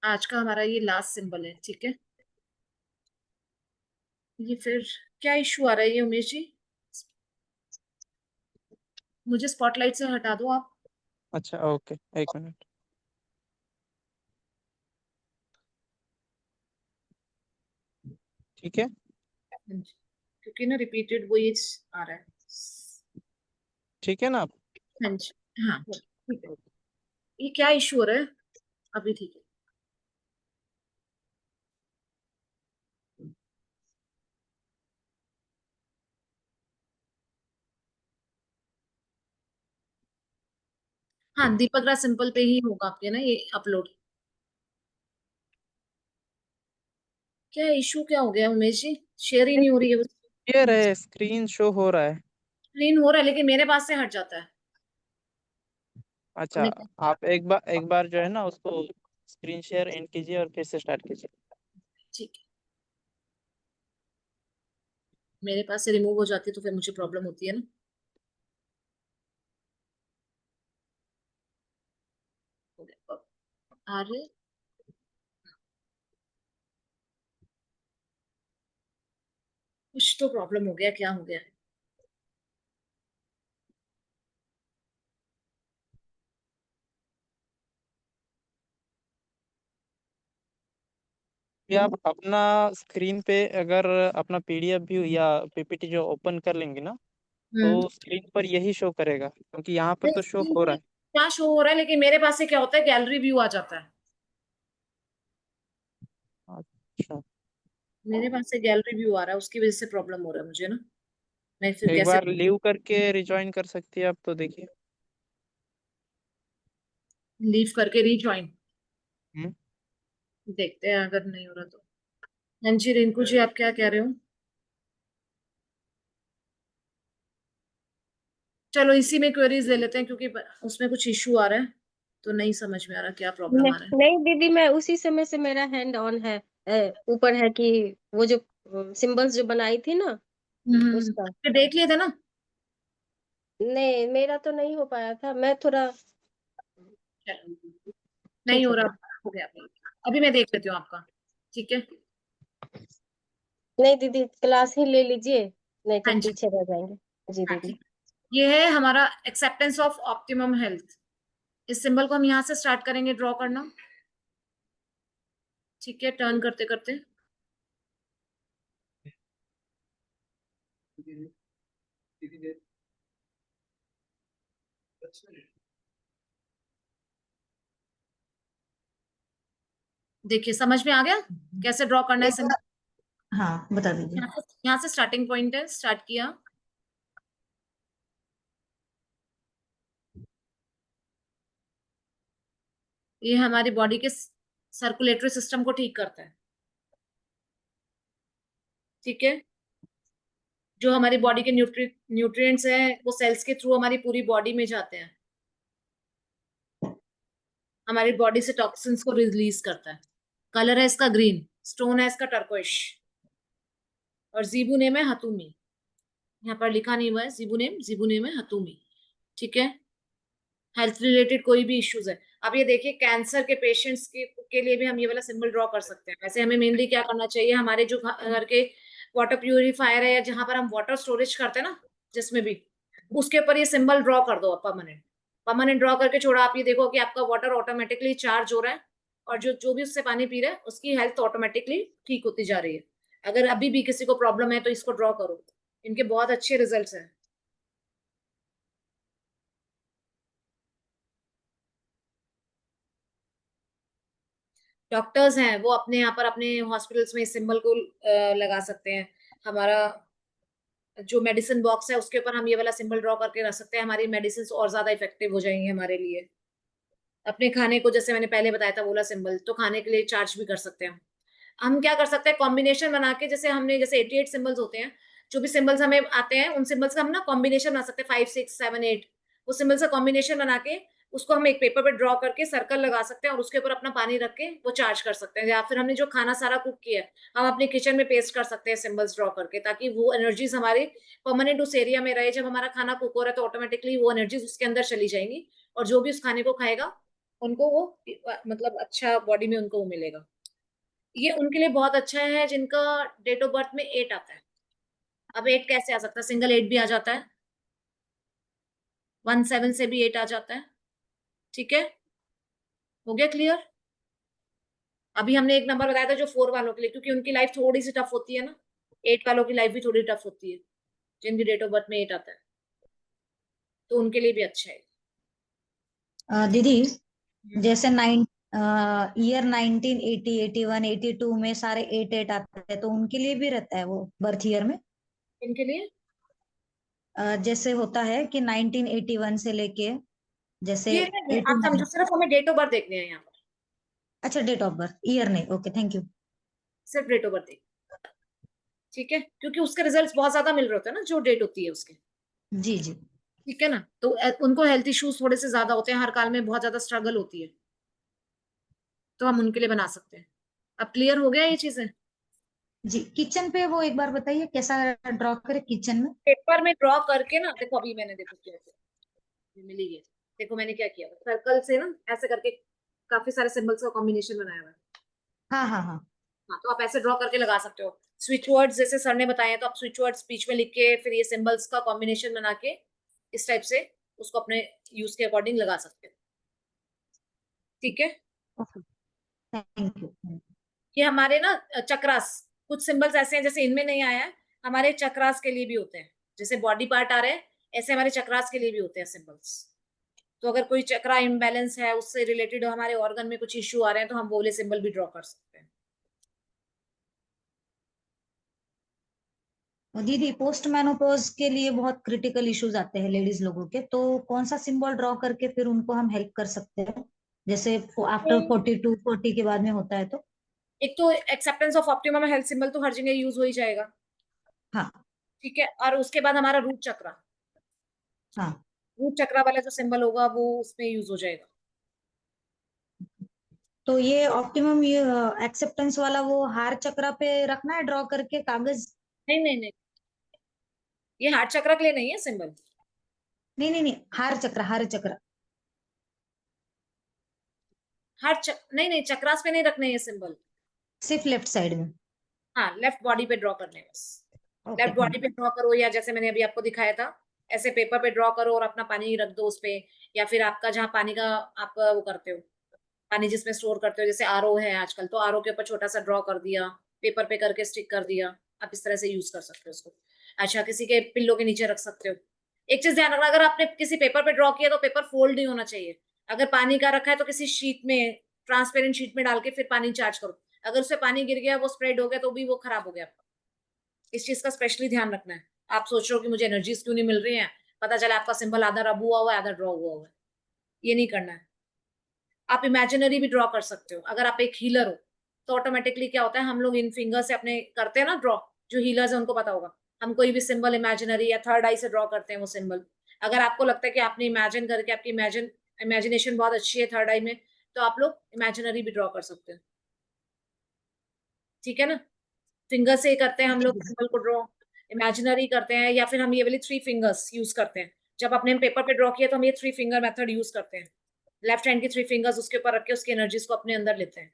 आज का हमारा ये लास्ट सिंबल है, ठीक है। ये फिर क्या इशू आ रहा है ये उमेश जी? मुझे स्पॉटलाइट से हटा दो आप। अच्छा ओके, एक मिनट। ठीक है। क्योंकि ना रिपीटेड वो ये आ रहा है। ठीक है ना आप? हाँ जी, हाँ ठीक है। ये क्या इशू हो रहा है? अभी ठीक है। हाँ, दीपक राज सिंपल पे ही होगा आपके ना ये अपलोड। क्या इशू क्या हो गया उमेश जी? शेयर ही नहीं हो रही है, क्लियर है, स्क्रीन शो हो रहा है। स्क्रीन हो रहा है लेकिन मेरे पास से हट जाता है। अच्छा, आप एक बार जो है ना उसको स्क्रीन शेयर एंड कीजिए और फिर से स्टार्ट कीजिए। ठीक है, मेरे पास से रिमूव हो जाती है तो फिर मुझे प्रॉब्लम होती है ना। अरे कुछ तो प्रॉब्लम हो गया, क्या हो गया? कि आप अपना स्क्रीन पे अगर अपना पीडीएफ व्यू या पीपीटी जो ओपन कर लेंगे ना, तो हम्म। स्क्रीन पर यही शो करेगा, क्योंकि यहाँ पर तो शो हो रहा है। क्या शो हो रहा है, लेकिन मेरे पास से क्या होता है, गैलरी व्यू आ जाता है। अच्छा, मेरे पास से गैलरी व्यू आ रहा है, उसकी वजह से प्रॉब्लम हो रहा है मुझे ना। मैं फिर एक कैसे बार लीव करके रिजॉइन कर सकती है आप, तो देखिए। लीव करके रीज्वाइन हम्म। देखते हैं, अगर नहीं हो रहा तो। हाँ जी रिंकू जी, आप क्या कह रहे हो? चलो इसी में क्वेरीज ले लेते हैं, क्योंकि उसमें कुछ इशू आ रहा है तो नहीं समझ में आ रहा क्या प्रॉब्लम आ रहा है। नहीं दीदी, मैं उसी समय से मेरा हैंड ऑन है, ऊपर है कि वो जो सिंबल्स जो बनाई थी ना उसका। फिर देख लिए थे ना? नहीं, मेरा तो नहीं हो पाया था, मैं थोड़ा। चलो, नहीं ठीक हो है, रहा, हो गया। अभी मैं देख लेती हूँ आपका, ठीक है। नहीं दीदी क्लास ही ले लीजिए, नहीं तो हाँ जी, पीछे रह जाएंगे। जी हाँ दीदी। ठीक। ये है हमारा एक्सेप्टेंस ऑफ ऑप्टिमम हेल्थ। इस सिंबल को हम यहाँ से स्टार्ट करेंगे ड्रॉ करना, ठीक है, टर्न करते करते। देखिए समझ में आ गया कैसे ड्रॉ करना है सिंबल? हाँ बता दीजिए। यहाँ से स्टार्टिंग पॉइंट है, स्टार्ट किया। ये हमारी बॉडी के सर्कुलेटरी सिस्टम को ठीक करता है, ठीक है। जो हमारी बॉडी के न्यूट्रिएंट्स हैं वो सेल्स के थ्रू हमारी पूरी बॉडी में जाते हैं, हमारी बॉडी से टॉक्सिन्स को रिलीज करता है। कलर है इसका ग्रीन, स्टोन है इसका टर्कोइश, और जीबू नेम है हतूमी। यहाँ पर लिखा नहीं हुआ है जीबू नेम है हतूमी, ठीक है। हेल्थ रिलेटेड कोई भी इश्यूज है, अब ये देखिए कैंसर के पेशेंट्स के लिए भी हम ये वाला सिंबल ड्रॉ कर सकते हैं। वैसे हमें मेनली क्या करना चाहिए, हमारे जो घर के वाटर प्यूरिफायर है या जहां पर हम वाटर स्टोरेज करते हैं ना, जिसमें भी, उसके ऊपर ये सिंबल ड्रॉ कर दो परमानेंट। परमानेंट ड्रॉ करके छोड़ा, आप ये देखो कि आपका वाटर ऑटोमेटिकली चार्ज हो रहा है, और जो जो भी उससे पानी पी रहा है उसकी हेल्थ ऑटोमेटिकली ठीक होती जा रही है। अगर अभी भी किसी को प्रॉब्लम है तो इसको ड्रॉ करो, इनके बहुत अच्छे रिजल्ट्स हैं। डॉक्टर्स हैं वो अपने यहाँ पर अपने हॉस्पिटल्स में इस सिंबल को लगा सकते हैं। हमारा जो मेडिसिन बॉक्स है उसके ऊपर हम ये वाला सिंबल ड्रॉ करके रख सकते हैं, हमारी मेडिसिन और ज्यादा इफेक्टिव हो जाएंगी हमारे लिए। अपने खाने को, जैसे मैंने पहले बताया था, वो वाला सिंबल तो खाने के लिए चार्ज भी कर सकते हैं हम। हम क्या कर सकते हैं, कॉम्बिनेशन बना के, जैसे 88 सिंबल्स होते हैं, जो भी सिंबल्स हमें आते हैं उन सिंबल्स का हम ना कॉम्बिनेशन बना सकते हैं, 5 6 7 8, वो सिंबल्स का कॉम्बिनेशन बना के उसको हम एक पेपर पे ड्रॉ करके सर्कल लगा सकते हैं और उसके ऊपर अपना पानी रख के वो चार्ज कर सकते हैं। या फिर हमने जो खाना सारा कुक किया है हम अपने किचन में पेस्ट कर सकते हैं सिंबल्स ड्रॉ करके, ताकि वो एनर्जीज हमारी परमानेंट उस एरिया में रहे। जब हमारा खाना कुक हो रहा है तो ऑटोमेटिकली वो एनर्जीज उसके अंदर चली जाएंगी और जो भी उस खाने को खाएगा उनको वो मतलब अच्छा बॉडी में उनको वो मिलेगा। ये उनके लिए बहुत अच्छा है जिनका डेट ऑफ बर्थ में 8 आता है। अब 8 कैसे आ सकता है, सिंगल 8 भी आ जाता है, 1 7 से भी 8 आ जाता है। ठीक है, हो गया क्लियर? अभी हमने एक नंबर बताया था जो 4 वालों के लिए, क्योंकि उनकी लाइफ थोड़ी सी टफ होती है ना, 8 वालों की लाइफ भी थोड़ी टफ होती है जिनकी डेट ऑफ बर्थ में 8 आता है, तो उनके लिए भी अच्छा है। दीदी जैसे ईयर 1980 81 82 में सारे 8 आते हैं, तो उनके लिए भी रहता है वो बर्थ ईयर में? इनके लिए जैसे होता है कि 1981 से लेके जैसे ये आप 89। समझो, सिर्फ हमें डेट ऑफ बर्थ देखने हैं यहाँ पर, अच्छा, डेट ऑफ बर्थ, ईयर नहीं। Okay, thank you. सिर्फ डेट ऑफ बर्थ देखना। ठीक है, क्योंकि उसके रिजल्ट्स बहुत ज्यादा मिल रहे होते हैं ना जो डेट होती है उसके। जी जी। ठीक है ना, तो उनको हेल्थ इश्यूज थोड़े से ज्यादा होते हैं, हर काल में बहुत ज्यादा स्ट्रगल होती है, तो हम उनके लिए बना सकते हैं। अब क्लियर हो गया ये चीजें? जी, किचन पे वो एक बार बताइए कैसा ड्रॉ करे किचन में? पेपर में ड्रॉ करके ना, देखो अभी मैंने देखो क्या किया, ये मिली है। देखो मैंने क्या किया, सर्कल से ना ऐसे करके काफी सारे सिंबल्स का कॉम्बिनेशन बनाया हुआ है। हाँ हाँ हाँ। हाँ, तो आप ऐसे ड्रॉ करके लगा सकते हो। स्विच वर्ड्स जैसे सर ने बताए हैं, तो आप स्विच वर्ड्स बीच में लिख के फिर ये सिंबल्स का कॉम्बिनेशन बना के इस टाइप से उसको अपने यूज के अकॉर्डिंग लगा सकते हो। ठीक है, ओके, थैंक यू। ये हमारे ना चक्रास, कुछ सिंबल्स ऐसे हैं जैसे इनमें नहीं आया है, हमारे चक्रास के लिए भी होते हैं। जैसे बॉडी पार्ट आ रहे हैं ऐसे हमारे चक्रास के लिए भी होते हैं सिंबल्स। तो अगर कोई चक्रा इम्बैलेंस है, उससे रिलेटेड हमारे ऑर्गन में कुछ इश्यू आ रहे हैं, तो हम वो वाले सिंबल भी ड्रॉ कर सकते हैं। दीदी, पोस्ट मेनोपॉज के लिए बहुत क्रिटिकल इश्यूज आते हैं लेडीज लोगों के, तो कौन सा सिंबल ड्रॉ करके फिर उनको हम हेल्प कर सकते हैं? जैसे आफ्टर 42 40 के बाद में होता है तो? एक तो acceptance of optimum health symbol तो हर जगह यूज हो ही जाएगा। हाँ ठीक है, और उसके बाद हमारा रूट चक्रा, हाँ। रूट चक्रा वाला जो सिंबल होगा वो उसमें यूज हो जाएगा। तो ये ऑप्टिमम, ये एक्सेप्टेंस वाला वो हार चक्रा पे रखना है ड्रॉ करके कागज? नहीं नहीं नहीं, ये हार्ट चक्रा के लिए नहीं है सिंबल। नहीं नहीं नहीं, हार चक्र, हार चक्र। नहीं नहीं, चक्रास पे नहीं रखने ये सिंबल। सिर्फ लेफ्ट साइड में? हाँ, लेफ्ट बॉडी पे ड्रॉ करने हैं बस। ओके, लेफ्ट बॉडी थैंक पे ड्रॉ करो, या जैसे मैंने अभी आपको दिखाया था ऐसे पेपर पे ड्रॉ करो और अपना पानी रख दो उस पे, या फिर आपका जहाँ पानी का आप वो करते हो, पानी जिसमें स्टोर करते हो, जैसे आरओ है आजकल, तो आरओ के ऊपर छोटा सा ड्रॉ कर दिया, पेपर पे करके स्टिक कर दिया। आप इस तरह से यूज कर सकते हो उसको। अच्छा, किसी के पिल्लो के नीचे रख सकते हो। एक चीज ध्यान रखना, अगर आपने किसी पेपर पे ड्रॉ किया तो पेपर फोल्ड नहीं होना चाहिए। अगर पानी का रखा है तो किसी शीट में, ट्रांसपेरेंट शीट में डाल के फिर पानी चार्ज करो। अगर उससे पानी गिर गया, वो स्प्रेड हो गया, तो भी वो खराब हो गया। इस चीज का स्पेशली ध्यान रखना है। आप सोच रहे हो कि मुझे एनर्जीज क्यों नहीं मिल रही हैं, पता चला आपका सिंबल आधा रब हुआ हुआ है, आधा ड्रॉ हुआ हुआ है। ये नहीं करना है। आप इमेजिनरी भी ड्रॉ कर सकते हो। अगर आप एक हीलर हो तो ऑटोमेटिकली क्या होता है, हम लोग इन फिंगर से अपने करते हैं ना ड्रॉ, जो हीलर्स है उनको पता होगा, हम कोई भी सिंबल इमेजिनरी या थर्ड आई से ड्रॉ करते हैं वो सिंबल। अगर आपको लगता है कि आपने इमेजिन करके, आपकी इमेजिनेशन बहुत अच्छी है थर्ड आई में, तो आप लोग इमेजिनरी भी ड्रॉ कर सकते हैं। ठीक है ना, फिंगर से करते हैं हम लोग सिंबल को ड्रॉ, इमेजिनरी करते हैं, या फिर हम ये वाली 3 फिंगर्स यूज करते हैं। जब अपने पेपर पे ड्रॉ किया तो हम ये 3 फिंगर मेथड यूज करते हैं। लेफ्ट हैंड की 3 फिंगर्स उसके ऊपर रख के उसकी एनर्जीज को अपने अंदर लेते हैं।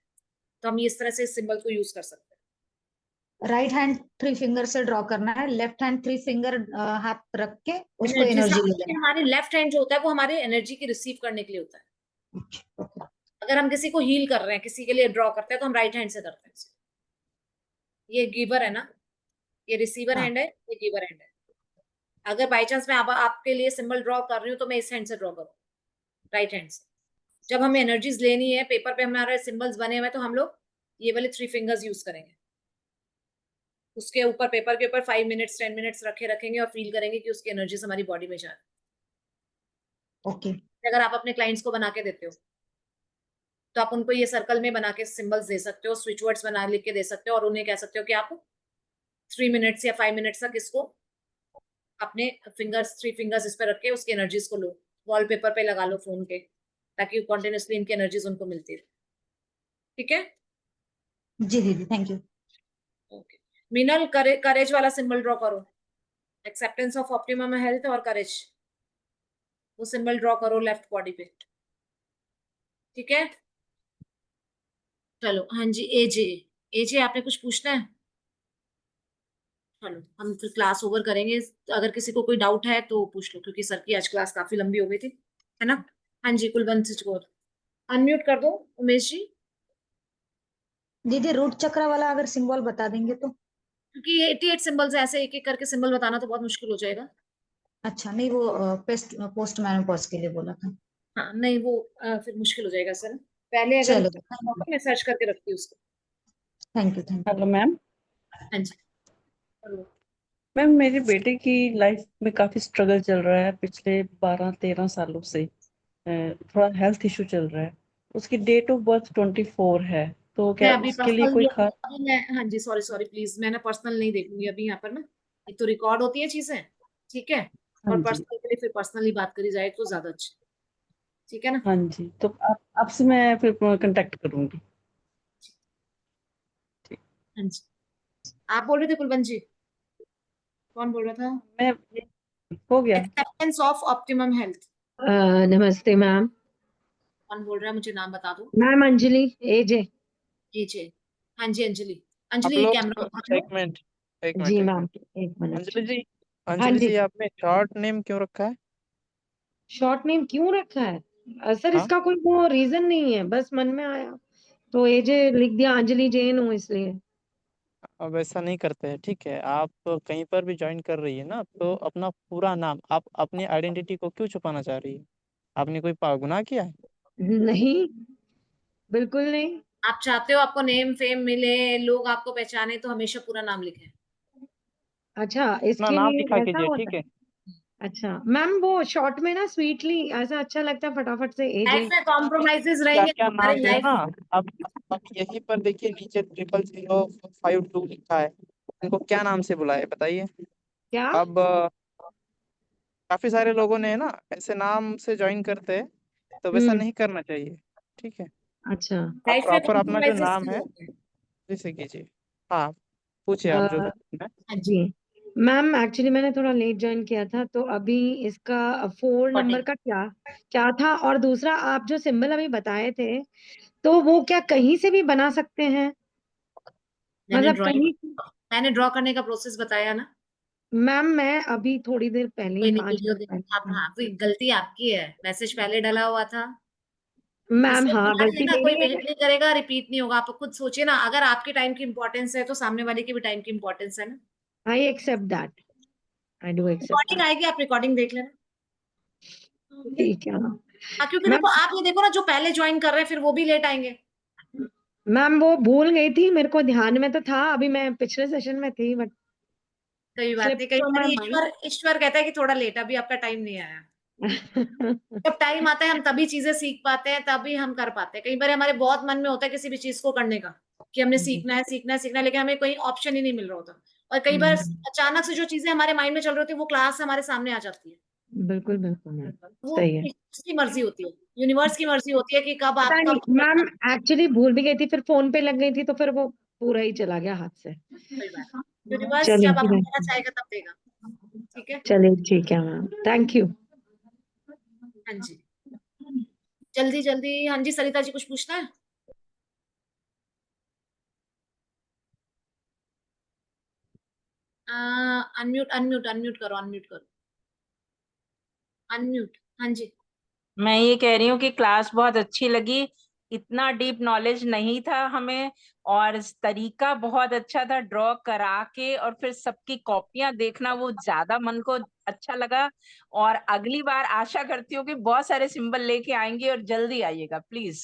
तो हम इस तरह से इस सिंबल को यूज कर सकते हैं। राइट हैंड 3 फिंगर से ड्रॉ करना है, लेफ्ट हैंड 3 फिंगर हाथ रख के उसको एनर्जीज, एनर्जी ले लेना हमारी लेफ्ट हैंड जो होता है वो हमारी एनर्जी की रिसीव करने के लिए होता है। है। ओके। अगर हम किसी को हील कर रहे हैं, किसी के लिए ड्रॉ करते हैं, तो हम राइट हैंड से करते हैं। ये गिवर है ना, ये रिसीवर हाँ, हैंड है, ये गिवर हैंड है। अगर बाई चांस मैं आपके लिए सिंबल ड्रॉ कर रही हूँ तो मैं इस हैंड से ड्रॉ करूँ, राइट हैंड से। जब हमें एनर्जीज लेनी है, पेपर पे हमारे सिंबल्स बने हुए, तो हम लोग ये वाले 3 फिंगर्स यूज करेंगे। उसके ऊपर, पेपर के ऊपर 5 मिनट्स 10 मिनट्स रखेंगे और फील करेंगे कि उसकी एनर्जीज हमारी बॉडी में जा रही ओके। है। अगर आप अपने क्लाइंट्स को बना के देते हो तो आप उनको ये सर्कल में बना के सिंबल्स दे सकते हो, स्विच वर्ड्स बना लिख के दे सकते हो, और उन्हें कह सकते हो कि आप 3 मिनट्स या 5 मिनट्स तक इसको अपने फिंगर्स 3 फिंगर्स इस पे रख के उसकी एनर्जीज को लो, वॉलपेपर पे लगा लो फोन के, ताकि कॉन्टिन्यूसली इनकी एनर्जीज उनको मिलती रहे। ठीक है? जी दीदी, थैंक यू। ओके। मीनल, करेज वाला सिंबल ड्रॉ करो, एक्सेप्टेंस ऑफ ऑप्टिमम हेल्थ और करेज, वो सिंबल ड्रॉ करो लेफ्ट बॉडी पे। ठीक है? चलो, हाँ जी, एजे। एजे, आपने कुछ पूछना है? चलो, हम फिर क्लास ओवर करेंगे। अगर किसी को कोई डाउट है तो पूछ लो, क्योंकि सर की आज क्लास काफी लंबी हो गई थी, है ना? हाँ जी, कुलवंत सिचगोर, अनम्यूट कर दो। उमेश जी, दीदी रूट चक्र वाला अगर सिंबल बता देंगे तो। क्योंकि ये 88 सिंबल्स ऐसे एक एक करके सिंबल बताना तो बहुत मुश्किल हो जाएगा। अच्छा, नहीं वो पोस्ट मेनोपॉज के लिए बोला था। हाँ, नहीं वो फिर मुश्किल हो जाएगा सर। पहले अगर चलो, मैं सर्च करके रखती हूँ उसको। Thank you thank you. Hello ma'am. हाँ जी। मैम, मेरे बेटे की लाइफ में काफी स्ट्रगल चल रहा है पिछले 12-13 सालों से। थोड़ा हेल्थ इशू चल रहा है। उसकी डेट ऑफ बर्थ 24 है, तो मैं क्या अभी उसके लिए पर्सनल कोई खास? अभी मैं, हाँ जी, सॉरी सॉरी प्लीज, मैं ना पर्सनल नहीं देखूंगी अभी यहाँ पर ना। एक तो रिकॉर्ड होती है चीजें, ठीक है, हाँ और जी, पर्सनल के लिए फिर पर्सनली बात करी जाए तो ज्यादा अच्छा। ठीक है ना? हाँ जी, तो आप आपसे मैं फिर कांटेक्ट करूंगी। ठीक। हाँ जी। आप बोल रहे थे कुलवंत जी? कौन बोल रहा था? मैं हो गया। Acceptance of optimum health. नमस्ते मैम। कौन बोल रहा है, मुझे नाम बता दो। मैम अंजलि, एजे। कीजिए। हाँ जी, अंजलि। आप अंजलि, ये लोग कैमरा ऑन कर एक लो। मिनट, एक मिनट, जी एक मैम, मिनट। एक मिनट। अंजलि जी, हाँ अंजलि जी। जी, आपने शॉर्ट नेम क्यों रखा है? शॉर्ट नेम क्यों रखा है? सर हाँ, इसका कोई वो रीजन नहीं है, बस मन में आया तो एजे लिख दिया, अंजलि जैन हूँ इसलिए। अब ऐसा नहीं करते हैं, ठीक है? आप कहीं पर भी ज्वाइन कर रही है ना, तो अपना पूरा नाम, आप अपनी आइडेंटिटी को क्यों छुपाना चाह रही है? आपने कोई गुनाह किया है? नहीं, बिल्कुल नहीं। आप चाहते हो आपको नेम फेम मिले, लोग आपको पहचाने, तो हमेशा पूरा नाम लिखें। अच्छा, अपना इसके नाम लिए लिखा ऐसा कीजिए, होता ठीक है? है? अच्छा मैम, वो शॉर्ट में ना स्वीटली ऐसा अच्छा लगता है, फटाफट से एजे। लाइफ में कॉम्प्रोमाइजेस क्या रहेंगे क्या तो हमारी नाम है लाइफ। ना, अब अब यहीं पर देखिए, नीचे 0052 लिखा है। इनको क्या नाम से बुलाए, बताइए? क्या? अब काफी सारे लोगों ने है ना ऐसे नाम से ज्वाइन करते हैं, तो वैसा हम्म। नहीं करना चाहिए, ठीक है? अच्छा। आप लाइफ में प्रॉपर अपना जो कॉम्प्रोमाइजेस नाम क्यों है होते हैं? जैसे कीजिए। हाँ, पूछिए आप जो अ, पूछना है। हाँ जी। जी मैम, एक्चुअली मैंने थोड़ा लेट ज्वाइन किया था, तो अभी इसका 4 नंबर रिकॉर्डिंग। का क्या क्या था, और दूसरा आप जो सिंबल अभी बताए थे, तो वो क्या कहीं से भी बना सकते हैं? मैंने मतलब ड्राइंग कहीं? मैंने ड्रॉ करने का प्रोसेस बताया ना। मैम मैं अभी थोड़ी देर पहले ही कोई नहीं, 5 वीडियो मिनट देख, आप, पहले। हाँ, कोई गलती आपकी है, मैसेज पहले डाला हुआ था। मैम जिसने हाँ, बुला लिया गलती ना, कोई मेरी वेट है। नहीं करेगा, रिपीट नहीं होगा। आप खुद सोचिए ना, अगर आपके टाइम की इंपॉर्टेंस है तो सामने वाले की भी टाइम की इंपॉर्टेंस है ना। I accept that, I do accept recording that. आएगी, आप रिकॉर्डिंग देख लेना। ठीक है? ठीक है मैम। हाँ, क्योंकि मैम देखो, आप ये देखो ना, जो पहले ज्वाइन कर रहे हैं फिर वो भी लेट आएंगे। मैम वो भूल गई थी, मेरे को ध्यान में तो था, अभी मैं पिछले सेशन में थी, बट कोई बात नहीं, स्लिप कई फ्रॉम बार माय ईश्वर ईश्वर कहता है कि थोड़ा लेट, अभी आपका टाइम नहीं आया। माइंड। जब टाइम आता है हम तभी चीजें सीख पाते हैं, तभी हम कर पाते हैं। कई बार हमारे बहुत मन में होता है किसी भी चीज को करने का, कि हमने जी। सीखना है सीखना है सीखना है, लेकिन हमें कोई ऑप्शन ही नहीं मिल रहा होता। और कई बार हम्म, अचानक से जो चीजें हमारे माइंड में चल रही होती है वो क्लास हमारे सामने आ जाती है। बिल्कुल बिल्कुल मैम, वो सही है। उसकी मर्जी होती है, यूनिवर्स की मर्जी होती है कि कब पता आप नहीं कब मैम, करना है। एक्चुअली भूल भी गई थी, फिर फोन पे लग गई थी, तो फिर वो पूरा ही चला गया हाथ से। कोई बात नहीं, यूनिवर्स जब आपको चलिए, देना चाहेगा तब देगा। ठीक है? चलिए ठीक है मैम, थैंक यू। हाँ जी, जल्दी जल्दी। हाँ जी, सरिता जी, कुछ पूछना है? अनम्यूट अनम्यूट अनम्यूट करो, अनम्यूट करो, अनम्यूट। हाँ जी। मैं ये कह रही हूँ कि क्लास बहुत अच्छी लगी। इतना डीप नॉलेज नहीं था हमें, और तरीका बहुत अच्छा था ड्रॉ करा के, और फिर सबकी कॉपियां देखना, वो ज्यादा मन को अच्छा लगा। और अगली बार आशा करती हूँ कि बहुत सारे सिंबल लेके आएंगे, और जल्दी आइएगा प्लीज।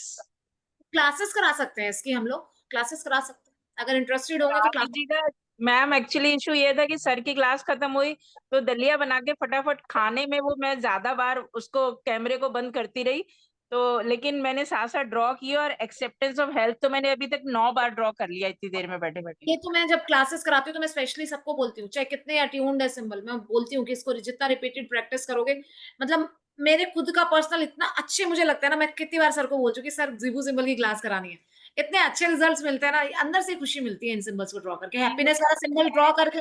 क्लासेस करा सकते हैं इसकी, हम लोग क्लासेस करा सकते हैं, अगर इंटरेस्टेड होंगे करा तो क्लास। लीजिएगा मैम। एक्चुअली इशू ये था कि सर की क्लास खत्म हुई तो दलिया बना के फटाफट खाने में वो मैं ज्यादा बार उसको कैमरे को बंद करती रही, तो लेकिन मैंने साथ साथ ड्रॉ किया, और एक्सेप्टेंस ऑफ हेल्थ तो मैंने अभी तक 9 बार ड्रॉ कर लिया इतनी देर में बैठे बैठे। ये तो मैं जब क्लासेस कराती हूँ तो मैं स्पेशली सबको बोलती हूँ, चाहे कितने अट्यून्ड है सिंबल, मैं बोलती हूँ कि इसको जितना रिपीटेड प्रैक्टिस करोगे, मतलब मेरे खुद का पर्सनल इतना अच्छे मुझे लगता है ना, मैं कितनी बार सर को बोल चुकी सर ज़ीबू सिंबल की क्लास करानी है, इतने अच्छे रिजल्ट्स मिलते हैं ना, अंदर से खुशी मिलती है इन सिंबल्स को ड्रॉ करके। हैप्पीनेस वाला सिंबल ड्रॉ करके,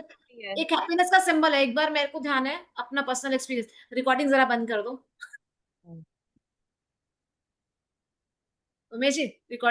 एक हैप्पीनेस का सिंबल है, एक बार मेरे को ध्यान है अपना पर्सनल एक्सपीरियंस, रिकॉर्डिंग जरा बंद कर दो उमेश जी, रिकॉर्डिंग